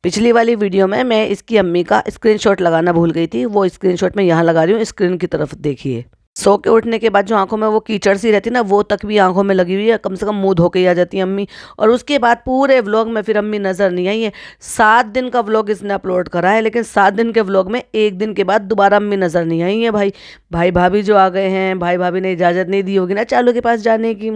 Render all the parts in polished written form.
पिछली वाली वीडियो में मैं इसकी अम्मी का स्क्रीनशॉट लगाना भूल गई थी। वो स्क्रीनशॉट मैं यहाँ लगा रही हूँ, स्क्रीन की तरफ देखिए। सो के उठने के बाद जो आंखों में वो कीचड़ सी रहती ना, वो तक भी आंखों में लगी हुई है। कम से कम मुंह धो के ही आ जाती है अम्मी। और उसके बाद पूरे व्लॉग में फिर अम्मी नजर नहीं आई है। 7 दिन का व्लॉग इसने अपलोड करा है, लेकिन 7 दिन के व्लॉग में एक दिन के बाद दोबारा अम्मी नजर नहीं आई है। भाई भाई भाभी जो आ गए हैं, भाई भाभी ने इजाजत नहीं दी होगी ना चालू के पास जाने की।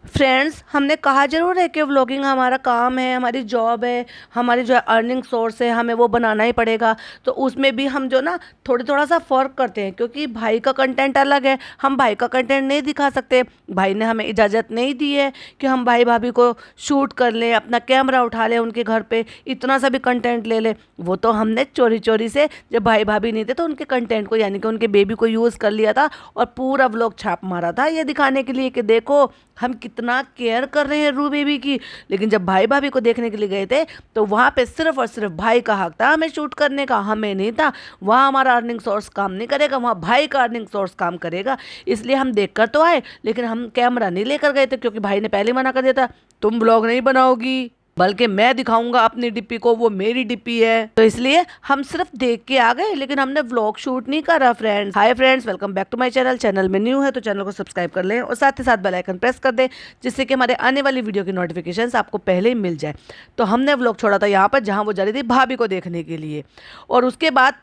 फ्रेंड्स, हमने कहा जरूर है कि व्लॉगिंग हमारा काम है, हमारी जॉब है, हमारी जो है अर्निंग सोर्स है, हमें वो बनाना ही पड़ेगा। तो उसमें भी हम जो ना थोड़ा सा फ़र्क करते हैं, क्योंकि भाई का कंटेंट अलग है। हम भाई का कंटेंट नहीं दिखा सकते। भाई ने हमें इजाज़त नहीं दी है कि हम भाई भाभी को शूट कर लें, अपना कैमरा उठा लें, उनके घर पे इतना सा भी कंटेंट ले लें। वो तो हमने चोरी चोरी से, जब भाई भाभी नहीं थे तो उनके कंटेंट को, यानी कि उनके बेबी को यूज़ कर लिया था और पूरा व्लॉग छाप मारा था, ये दिखाने के लिए कि देखो हम कितना केयर कर रहे हैं रू बेबी की। लेकिन जब भाई भाभी को देखने के लिए गए थे, तो वहाँ पे सिर्फ और सिर्फ भाई का हक था हमें शूट करने का, हमें नहीं था। वहाँ हमारा अर्निंग सोर्स काम नहीं करेगा, वहाँ भाई का अर्निंग सोर्स काम करेगा। इसलिए हम देख कर तो आए, लेकिन हम कैमरा नहीं लेकर गए थे, क्योंकि भाई ने पहले मना कर दिया था, तुम ब्लॉग नहीं बनाओगी, बल्कि मैं दिखाऊंगा अपनी डिप्पी को, वो मेरी डिप्पी है। तो इसलिए हम सिर्फ देख के आ गए, लेकिन हमने व्लॉग शूट नहीं करा। Friends, hi friends, welcome back to my channel. Channel में न्यू है तो चैनल को सब्सक्राइब कर लें और साथ ही साथ बेल आइकन प्रेस कर दें, जिससे कि हमारे आने वाली वीडियो की नोटिफिकेशंस आपको पहले ही मिल जाए। तो हमने व्लॉग छोड़ा था यहाँ पर, जहाँ वो जा रही थी भाभी को देखने के लिए। और उसके बाद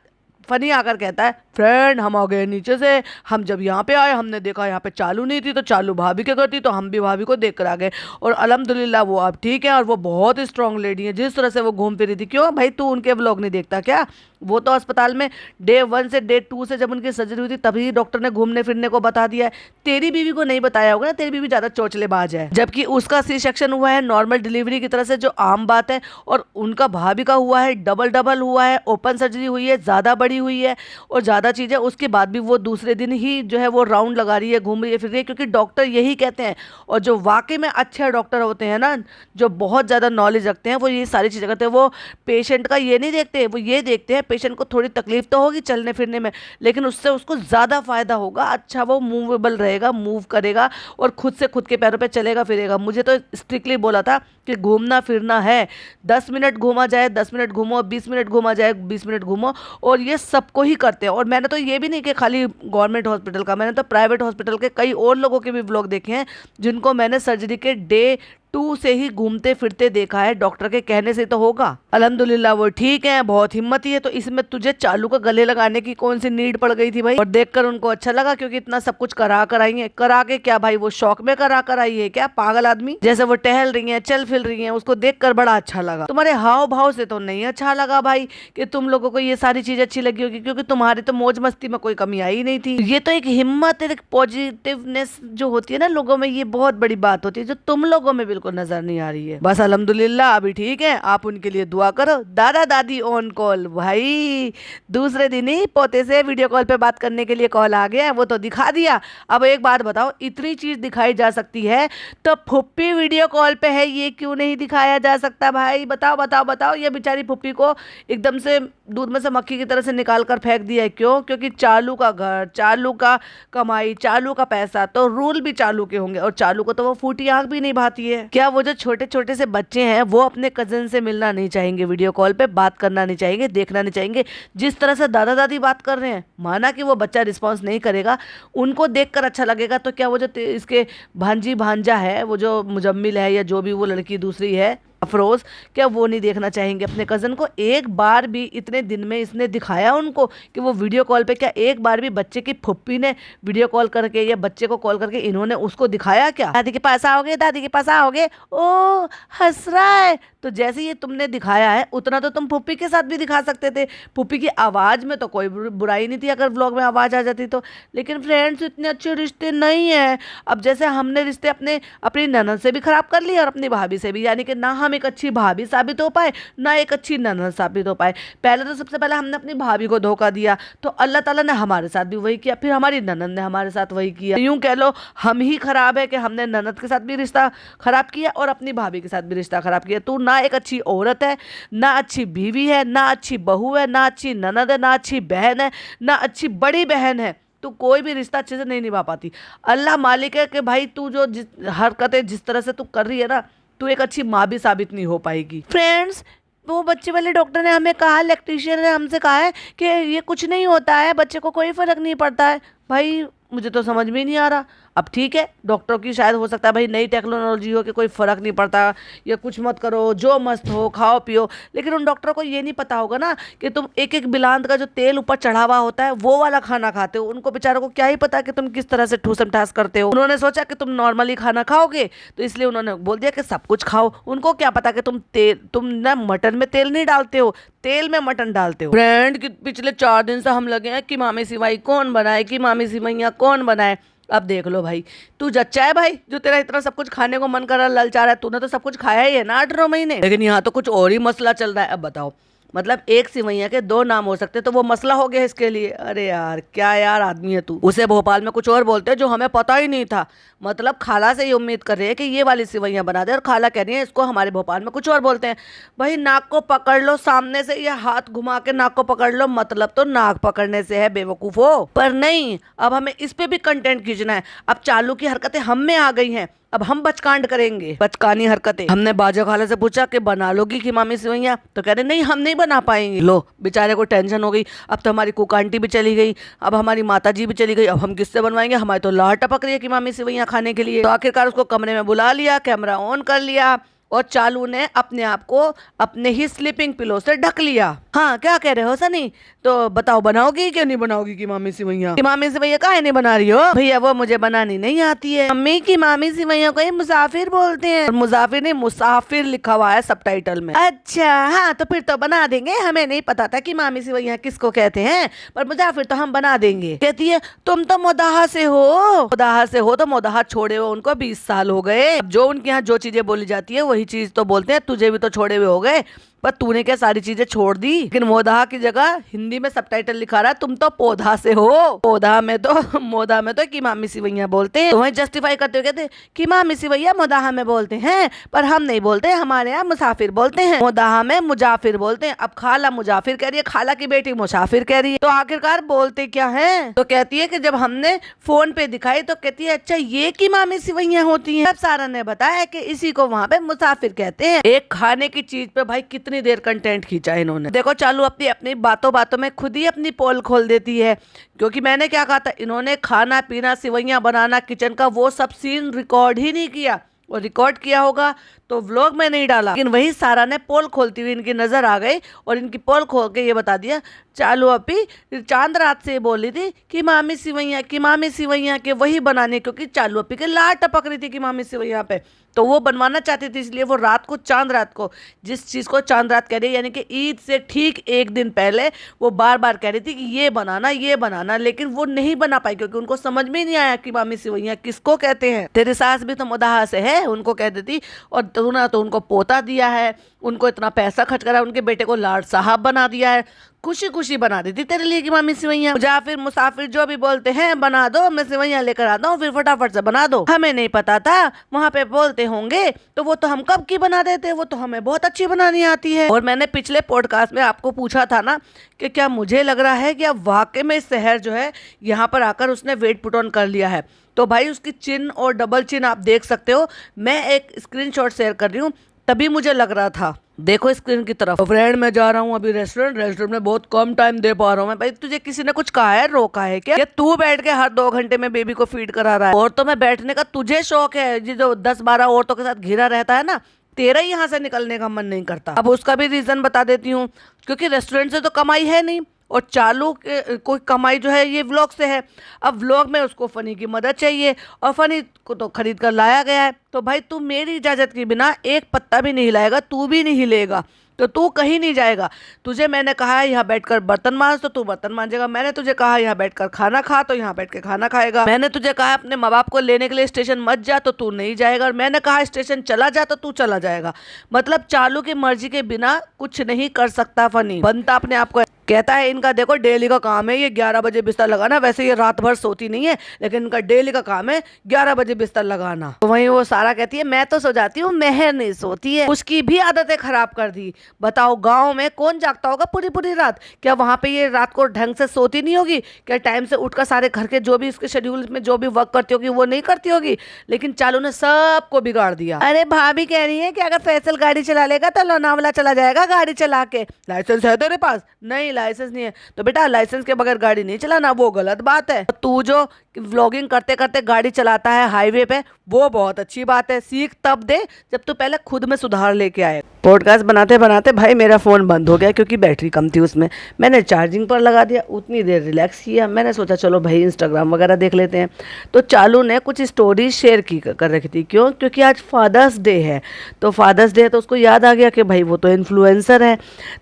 फनी आकर कहता है, फ्रेंड हम आ गए नीचे से। हम जब यहाँ पे आए, हमने देखा यहाँ पे चालू नहीं थी, तो चालू भाभी के घर थी, तो हम भी भाभी को देख कर आ गए। और अल्हम्दुलिल्लाह वो अब ठीक है, और वो बहुत स्ट्रांग लेडी है। जिस तरह से वो घूम फिर रही थी, क्यों भाई तू उनके व्लॉग नहीं देखता क्या? वो तो अस्पताल में डे 1 से डे 2 से, जब उनकी सर्जरी हुई थी, तभी डॉक्टर ने घूमने फिरने को बता दिया है। तेरी बीवी को नहीं बताया होगा ना, तेरी बीवी ज्यादा चौचलेबाज है। जबकि उसका सी सेक्शन हुआ है नॉर्मल डिलीवरी की तरह से, जो आम बात है, और उनका भाभी का हुआ है डबल डबल हुआ है, ओपन सर्जरी हुई है, ज्यादा बड़ी हुई है और ज़्यादा चीज़ें। उसके बाद भी वो दूसरे दिन ही जो है वो राउंड लगा रही है, घूम रही है, फिर रही है, क्योंकि डॉक्टर यही कहते हैं। और जो वाकई में अच्छे डॉक्टर होते हैं ना, जो बहुत ज़्यादा नॉलेज रखते हैं, वो ये सारी चीज़ें करते हैं। वो पेशेंट का ये नहीं देखते, वो ये देखते हैं पेशेंट को थोड़ी तकलीफ तो होगी चलने फिरने में, लेकिन उससे उसको ज़्यादा फायदा होगा। अच्छा वो मूवेबल रहेगा, मूव करेगा और खुद से खुद के पैरों पे चलेगा फिरेगा। मुझे तो स्ट्रिक्टली बोला था कि घूमना फिरना है, 10 मिनट घूमा जाए 10 मिनट घूमो, 20 मिनट घूमा जाए 20 मिनट घूमो। और ये सबको ही करते हैं। और मैंने तो ये भी नहीं कि खाली गवर्नमेंट हॉस्पिटल का, मैंने तो प्राइवेट हॉस्पिटल के कई और लोगों के भी व्लॉग देखे हैं, जिनको मैंने सर्जरी के डे 2 से ही घूमते फिरते देखा है। डॉक्टर के कहने से तो होगा। अल्हम्दुलिल्लाह वो ठीक है, बहुत हिम्मती है। तो इसमें तुझे चालू का गले लगाने की कौन सी नीड पड़ गई थी भाई? और देखकर उनको अच्छा लगा, क्योंकि इतना सब कुछ करा कर आई है। करा के क्या भाई, वो शौक में करा कर आई है क्या? पागल आदमी जैसे वो टहल रही है, चल फिर रही है, उसको देखकर बड़ा अच्छा लगा। तुम्हारे हाव भाव से तो नहीं अच्छा लगा भाई कि तुम लोगों को ये सारी चीज अच्छी लगी होगी, क्योंकि तुम्हारी तो मौज मस्ती में कोई कमी आई नहीं थी। ये तो एक हिम्मत, एक पॉजिटिवनेस जो होती है ना लोगों में, ये बहुत बड़ी बात होती है, जो तुम लोगों में बिल्कुल नजर नहीं आ रही है। बस अल्हम्दुलिल्लाह अभी ठीक है, आप उनके लिए दुआ करो। दादा दादी ऑन कॉल भाई, दूसरे दिन ही पोते से वीडियो कॉल पे बात करने के लिए कॉल आ गया, वो तो दिखा दिया। अब एक बात बताओ, इतनी चीज दिखाई जा सकती है तो फुप्पी वीडियो कॉल पे है, ये क्यों नहीं दिखाया जा सकता भाई? बताओ बताओ बताओ। ये बेचारी फुप्पी को एकदम से दूध में से मक्खी की तरह से निकाल कर फेंक दिया है। क्यों? क्योंकि चालू का घर, चालू का कमाई, चालू का पैसा, तो रूल भी चालू के होंगे। और चालू को तो वो फूटी आंख भी नहीं भाती है। क्या वो जो छोटे छोटे से बच्चे हैं, वो अपने कजन से मिलना नहीं चाहेंगे, वीडियो कॉल पे बात करना नहीं चाहेंगे, देखना नहीं चाहेंगे? जिस तरह से दादा दादी बात कर रहे हैं, माना कि वो बच्चा रिस्पॉन्स नहीं करेगा, उनको देखकर अच्छा लगेगा, तो क्या वो जो इसके भांजी भांजा है, वो जो मुजम्मिल है, या जो भी वो लड़की दूसरी है अफरोज, क्या वो नहीं देखना चाहेंगे अपने कजन को? एक बार भी इतने दिन में इसने दिखाया उनको कि वो वीडियो कॉल पे, क्या एक बार भी बच्चे की फुप्पी ने वीडियो कॉल करके या बच्चे को कॉल करके इन्होंने उसको दिखाया क्या? दादी के पास आओगे, दादी के पास आओगे, ओ हंस रहा है। तो जैसे ये तुमने दिखाया है, उतना तो तुम फुप्पी के साथ भी दिखा सकते थे। फुप्पी की आवाज में तो कोई बुराई नहीं थी अगर व्लॉग में आवाज आ जाती तो। लेकिन फ्रेंड्स, इतने अच्छे रिश्ते नहीं है। अब जैसे हमने रिश्ते अपनी ननद से भी खराब कर लिए और अपनी भाभी से भी, यानी कि ना हम एक अच्छी भाभी साबित हो पाए, ना एक अच्छी ननद साबित हो पाए। पहले तो सबसे पहले हमने अपनी भाभी को धोखा दिया, तो अल्लाह ताला ने हमारे साथ भी वही किया, फिर हमारी ननद ने हमारे साथ वही किया। यूं कह लो हम ही खराब है कि हमने ननद के साथ भी रिश्ता खराब किया और अपनी भाभी के साथ भी रिश्ता खराब किया। तू ना एक अच्छी औरत है, ना अच्छी बीवी है, ना अच्छी बहू है, ना अच्छी ननद है, ना अच्छी बहन है, ना अच्छी बड़ी बहन है। तू कोई भी रिश्ता अच्छे से नहीं निभा पाती। अल्लाह मालिक है कि भाई तू जो हरकतें जिस तरह से तू कर रही है ना, तू एक अच्छी माँ भी साबित नहीं हो पाएगी। फ्रेंड्स, वो बच्चे वाले डॉक्टर ने हमें कहा, इलेक्ट्रीशियन ने हमसे कहा है कि ये कुछ नहीं होता है, बच्चे को कोई फर्क नहीं पड़ता है। भाई मुझे तो समझ में नहीं आ रहा। अब ठीक है, डॉक्टरों की शायद हो सकता है भाई नई टेक्नोलॉजी हो कि कोई फर्क नहीं पड़ता, या कुछ मत करो, जो मस्त हो खाओ पियो, लेकिन उन डॉक्टरों को ये नहीं पता होगा ना कि तुम एक एक बिलांत का जो तेल ऊपर चढ़ा हुआ होता है वो वाला खाना खाते हो। उनको बेचारों को क्या ही पता कि तुम किस तरह से ठूसम ठास करते हो। उन्होंने सोचा कि तुम नॉर्मली खाना खाओगे, तो इसलिए उन्होंने बोल दिया कि सब कुछ खाओ। उनको क्या पता कि तुम ना मटन में तेल नहीं डालते हो, तेल में मटन डालते हो। फ्रेंड, पिछले 4 दिन से हम लगे हैं कि मामी सिवाई कौन बनाए, कि मामी सिवैया कौन बनाए। अब देख लो भाई, तू जच्चा है भाई जो तेरा इतना सब कुछ खाने को मन कर रहा, ललचा रहा है। तूने तो सब कुछ खाया ही है ना 8-9 महीने, लेकिन यहाँ तो कुछ और ही मसला चल रहा है। अब बताओ, मतलब एक सिवैया के 2 नाम हो सकते, तो वो मसला हो गया इसके लिए। अरे यार क्या यार आदमी है तू। उसे भोपाल में कुछ और बोलते हैं जो हमें पता ही नहीं था। मतलब खाला से ये उम्मीद कर रही है कि ये वाली सिवैया बना दे, और खाला कह रही है इसको हमारे भोपाल में कुछ और बोलते हैं। भाई नाक को पकड़ लो सामने से, या हाथ घुमा के नाक को पकड़ लो, मतलब तो नाक पकड़ने से है बेवकूफो। पर नहीं, अब हमें इस पे भी कंटेंट खींचना है। अब चालू की हरकतें हम में आ गई हैं, अब हम बचकांड करेंगे, बचकानी हरकतें। हमने बाजा खाला से पूछा कि बना लोगी कि मामी सिवैया, तो कह रहे नहीं हम नहीं बना पाएंगे। लो बेचारे को टेंशन हो गई। अब तो हमारी कुक आंटी भी चली गई, अब हमारी माता जी भी चली गई, अब हम किससे बनवाएंगे। हमारी तो लाह टपक रही है कि मामी सिवैया खाने के लिए। तो आखिरकार उसको कमरे में बुला लिया, कैमरा ऑन कर लिया, और चालू ने अपने आप को अपने ही स्लीपिंग पिलो से ढक लिया। हाँ क्या कह रहे हो सनी, तो बताओ बनाओगी क्या नहीं बनाओगी कि मामी सिवैया। कि मामी सिवैया काहे नहीं बना रही हो। भैया वो मुझे बनानी नहीं आती है मम्मी, की मामी सिवैया को ये मुसाफिर बोलते हैं। और मुसाफिर नहीं मुसाफिर लिखा हुआ है सबटाइटल में। अच्छा हाँ, तो फिर तो बना देंगे, हमें नहीं पता था कि मामी सिवैया किसको कहते हैं, पर मुसाफिर तो हम बना देंगे। कहती है तुम तो मोदाहा से हो। मोदाहा से हो तो मोदाहा छोड़े हो उनको 20 साल हो गए। जो उनके यहाँ जो चीजें बोली जाती है वही चीज तो बोलते हैं। तुझे भी तो छोड़े हुए हो गए, पर तूने क्या सारी चीजें छोड़ दी। लेकिन मोदा की जगह हिंदी में सबटाइटल लिखा रहा है तुम तो पौधा से हो। पौधा में तो मोदा में तो की मामी सिवैया बोलते हैं। तुम्हें जस्टिफाई करते हुए कहते कि मामी सिवैया मोदाहा में बोलते हैं, पर हम नहीं बोलते, हमारे यहाँ मुसाफिर बोलते हैं। मोदाहा में मुजाफिर बोलते हैं। अब खाला मुजाफिर कह रही है, खाला की बेटी मुसाफिर कह रही है, तो आखिरकार बोलते क्या है। तो कहती है कि जब हमने फोन पे दिखाई तो कहती है अच्छा ये की मामी सिवैया होती है। अब सारा ने बताया कि इसी को वहाँ पे मुसाफिर कहते हैं। एक खाने की चीज पे भाई कितनी देर कंटेंट खींचा इन्होंने। देखो चालू अपनी अपनी बातों बातों में खुद ही अपनी पोल खोल देती है, क्योंकि मैंने क्या कहा था, इन्होंने खाना पीना सिवैया बनाना किचन का वो सब सीन रिकॉर्ड ही नहीं किया। और रिकॉर्ड किया होगा तो व्लॉग में नहीं डाला, लेकिन वही सारा ने पोल खोलती हुई इनकी नजर आ गई, और इनकी पोल खोल के ये बता दिया चालू अपी चांद रात से बोली थी कि मामी सिवैया के वही बनाने, क्योंकि चालू अपी के लार टपक रही थी कि मामी सिवैया पे, तो वो बनवाना चाहती थी। इसलिए वो रात को चांद रात को जिस चीज़ को चांद रात कह रही है, यानी कि ईद से ठीक 1 दिन पहले वो बार बार कह रही थी कि ये बनाना, लेकिन वो नहीं बना पाई क्योंकि उनको समझ में नहीं आया कि मामी सिवैया किसको कहते हैं। तेरी सास भी तो मुदाहा से है, उनको कह देती, और तूने तो उनको पोता दिया है, उनको इतना पैसा खर्च करा, उनके बेटे को लाड साहब बना दिया है, खुशी खुशी बना देती तेरे लिए कि मामी सिवैया। मुजाफिर मुसाफिर जो भी बोलते हैं बना दो, मैं सिवैया लेकर आता हूँ, फिर फटाफट से बना दो। हमें नहीं पता था वहाँ पे बोलते होंगे, तो वो तो हम कब की बना देते, वो तो हमें बहुत अच्छी बनानी आती है। और मैंने पिछले पॉडकास्ट में आपको पूछा था ना कि क्या मुझे लग रहा है कि अब वाकई में शहर जो है यहाँ पर आकर उसने वेट पुट ऑन कर लिया है। तो भाई उसकी चिन और डबल चिन आप देख सकते हो। मैं एक स्क्रीनशॉट शेयर कर रही हूँ, तभी मुझे लग रहा था। देखो स्क्रीन की तरफ। फ्रेंड मैं जा रहा हूँ अभी रेस्टोरेंट में बहुत कम टाइम दे पा रहा हूँ मैं। भाई तुझे किसी ने कुछ कहा है, रोका है क्या? तू बैठ के हर 2 घंटे में बेबी को फीड करा रहा है। और तो मैं बैठने का तुझे शौक है, जो 10-12 औरतों के साथ घिरा रहता है ना, तेरा ही यहाँ से निकलने का मन नहीं करता। अब उसका भी रीजन बता देती हूँ, क्योंकि रेस्टोरेंट से तो कमाई है नहीं, और चालू कोई कमाई जो है ये व्लॉग से है। अब व्लॉग में उसको फनी की मदद चाहिए, और फनी को तो खरीद कर लाया गया है। तो भाई तू मेरी इजाजत के बिना एक पत्ता भी नहीं हिलाएगा, तू भी नहीं हिलेगा, तो तू कहीं नहीं जाएगा। तुझे मैंने कहा है यहाँ बैठकर बर्तन मांज, तो तू बर्तन मांजेगा। मैंने तुझे कहा यहाँ बैठकर खाना खा, तो यहाँ बैठ के खाना खाएगा। मैंने तुझे कहा अपने माँ बाप को लेने के लिए स्टेशन मत जा, तो तू नहीं जाएगा। और मैंने कहा स्टेशन चला जा, तो तू चला जाएगा। मतलब चालू की मर्जी के बिना कुछ नहीं कर सकता फनी, बनता अपने आप को। कहता है इनका देखो डेली का काम है ये 11 बजे बिस्तर लगाना, वैसे ये रात भर सोती नहीं है लेकिन इनका डेली का काम है 11 बजे बिस्तर लगाना। तो वहीं वो सारा कहती है मैं तो सो जाती हूँ, मेहर नहीं सोती है। उसकी भी आदतें खराब कर दी। बताओ गाँव में कौन जागता होगा पूरी पूरी रात? क्या वहां पे ये रात को ढंग से सोती नहीं होगी? क्या टाइम से उठकर सारे घर के जो भी इसके शेड्यूल में जो भी वर्क करती होगी वो नहीं करती होगी? लेकिन चालू ने सबको बिगाड़ दिया। अरे भाभी कह रही है कि अगर फैसल गाड़ी चला लेगा तो लोनावला चला जाएगा गाड़ी चला के। लाइसेंस है तेरे पास? नहीं लाइसेंस नहीं है। तो बेटा लाइसेंस के बगैर गाड़ी नहीं चलाना, वो गलत बात है। तू जो व्लॉगिंग करते करते गाड़ी चलाता है हाईवे पे, वो बहुत अच्छी बात है। सीख तब दे जब तू पहले खुद में सुधार लेके आए। पॉडकास्ट बनाते बनाते भाई मेरा फ़ोन बंद हो गया क्योंकि बैटरी कम थी उसमें। मैंने चार्जिंग पर लगा दिया, उतनी देर रिलैक्स किया। मैंने सोचा चलो भाई इंस्टाग्राम वगैरह देख लेते हैं। तो चालू ने कुछ स्टोरी शेयर की कर रखी थी। क्यों? क्योंकि आज फादर्स डे है। तो फादर्स डे है तो उसको याद आ गया कि भाई वो तो इन्फ्लुएंसर है।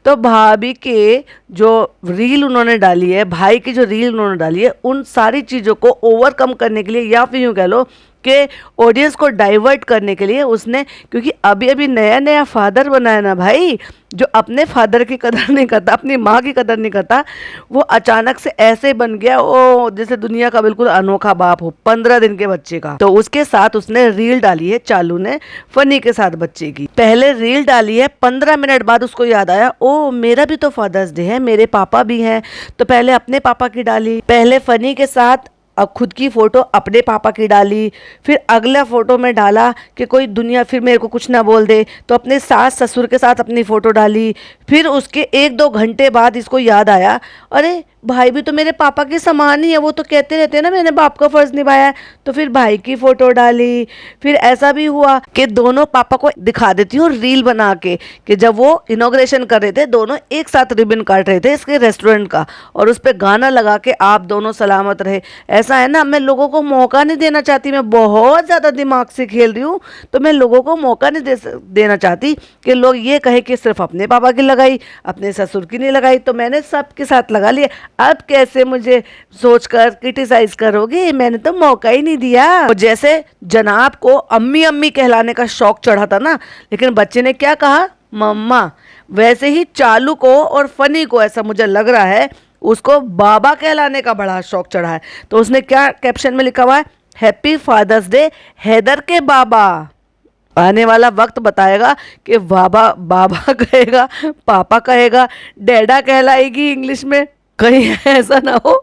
तो भाभी के जो रील उन्होंने डाली है, भाई की जो रील उन्होंने डाली है, उन सारी चीज़ों को ओवरकम करने के लिए या फिर यूँ कह लो कि ऑडियंस को डाइवर्ट करने के लिए उसने, क्योंकि अभी अभी नया नया फादर बना है ना भाई, जो अपने फादर की कदर नहीं करता, अपनी माँ की कदर नहीं करता, वो अचानक से ऐसे बन गया ओ जैसे दुनिया का बिल्कुल अनोखा बाप हो 15 दिन के बच्चे का। तो उसके साथ उसने रील डाली है चालू ने फनी के साथ बच्चे की। पहले रील डाली है, 15 मिनट बाद उसको याद आया ओ मेरा भी तो फादर्स डे है, मेरे पापा भी हैं। तो पहले अपने पापा की डाली, पहले फनी के साथ अब खुद की फ़ोटो अपने पापा की डाली, फिर अगला फ़ोटो में डाला कि कोई दुनिया फिर मेरे को कुछ ना बोल दे, तो अपने सास ससुर के साथ अपनी फ़ोटो डाली। फिर उसके 1-2 घंटे बाद इसको याद आया अरे भाई भी तो मेरे पापा के समान ही है, वो तो कहते रहते हैं ना मैंने बाप का फ़र्ज़ निभाया है। तो फिर भाई की फ़ोटो डाली। फिर ऐसा भी हुआ कि दोनों पापा को दिखा देती हूँ रील बना के कि जब वो इनॉग्रेशन कर रहे थे, दोनों एक साथ रिबन काट रहे थे इसके रेस्टोरेंट का, और उस पर गाना लगा के आप दोनों सलामत रहे। ऐसा है ना, मैं लोगों को मौका नहीं देना चाहती, मैं बहुत ज़्यादा दिमाग से खेल रही हूँ, तो मैं लोगों को मौका नहीं देना चाहती कि लोग ये कहे कि सिर्फ अपने पापा की लगाई, अपने ससुर की नहीं लगाई। तो मैंने सबके साथ लगा लिया। अब कैसे मुझे सोचकर क्रिटिसाइज करोगे? मैंने तो मौका ही नहीं दिया। तो जैसे जनाब को अम्मी अम्मी कहलाने का शौक चढ़ा था ना, लेकिन बच्चे ने क्या कहा? मम्मा। वैसे ही चालू को और फनी को ऐसा मुझे लग रहा है उसको बाबा कहलाने का बड़ा शौक चढ़ा है। तो उसने क्या कैप्शन में लिखा हुआ है? हैप्पी फादर्स डे हैदर के बाबा। आने वाला वक्त बताएगा कि बाबा बाबा कहेगा, पापा कहेगा, डैडा कहलाएगी इंग्लिश में। कहीं ऐसा ना हो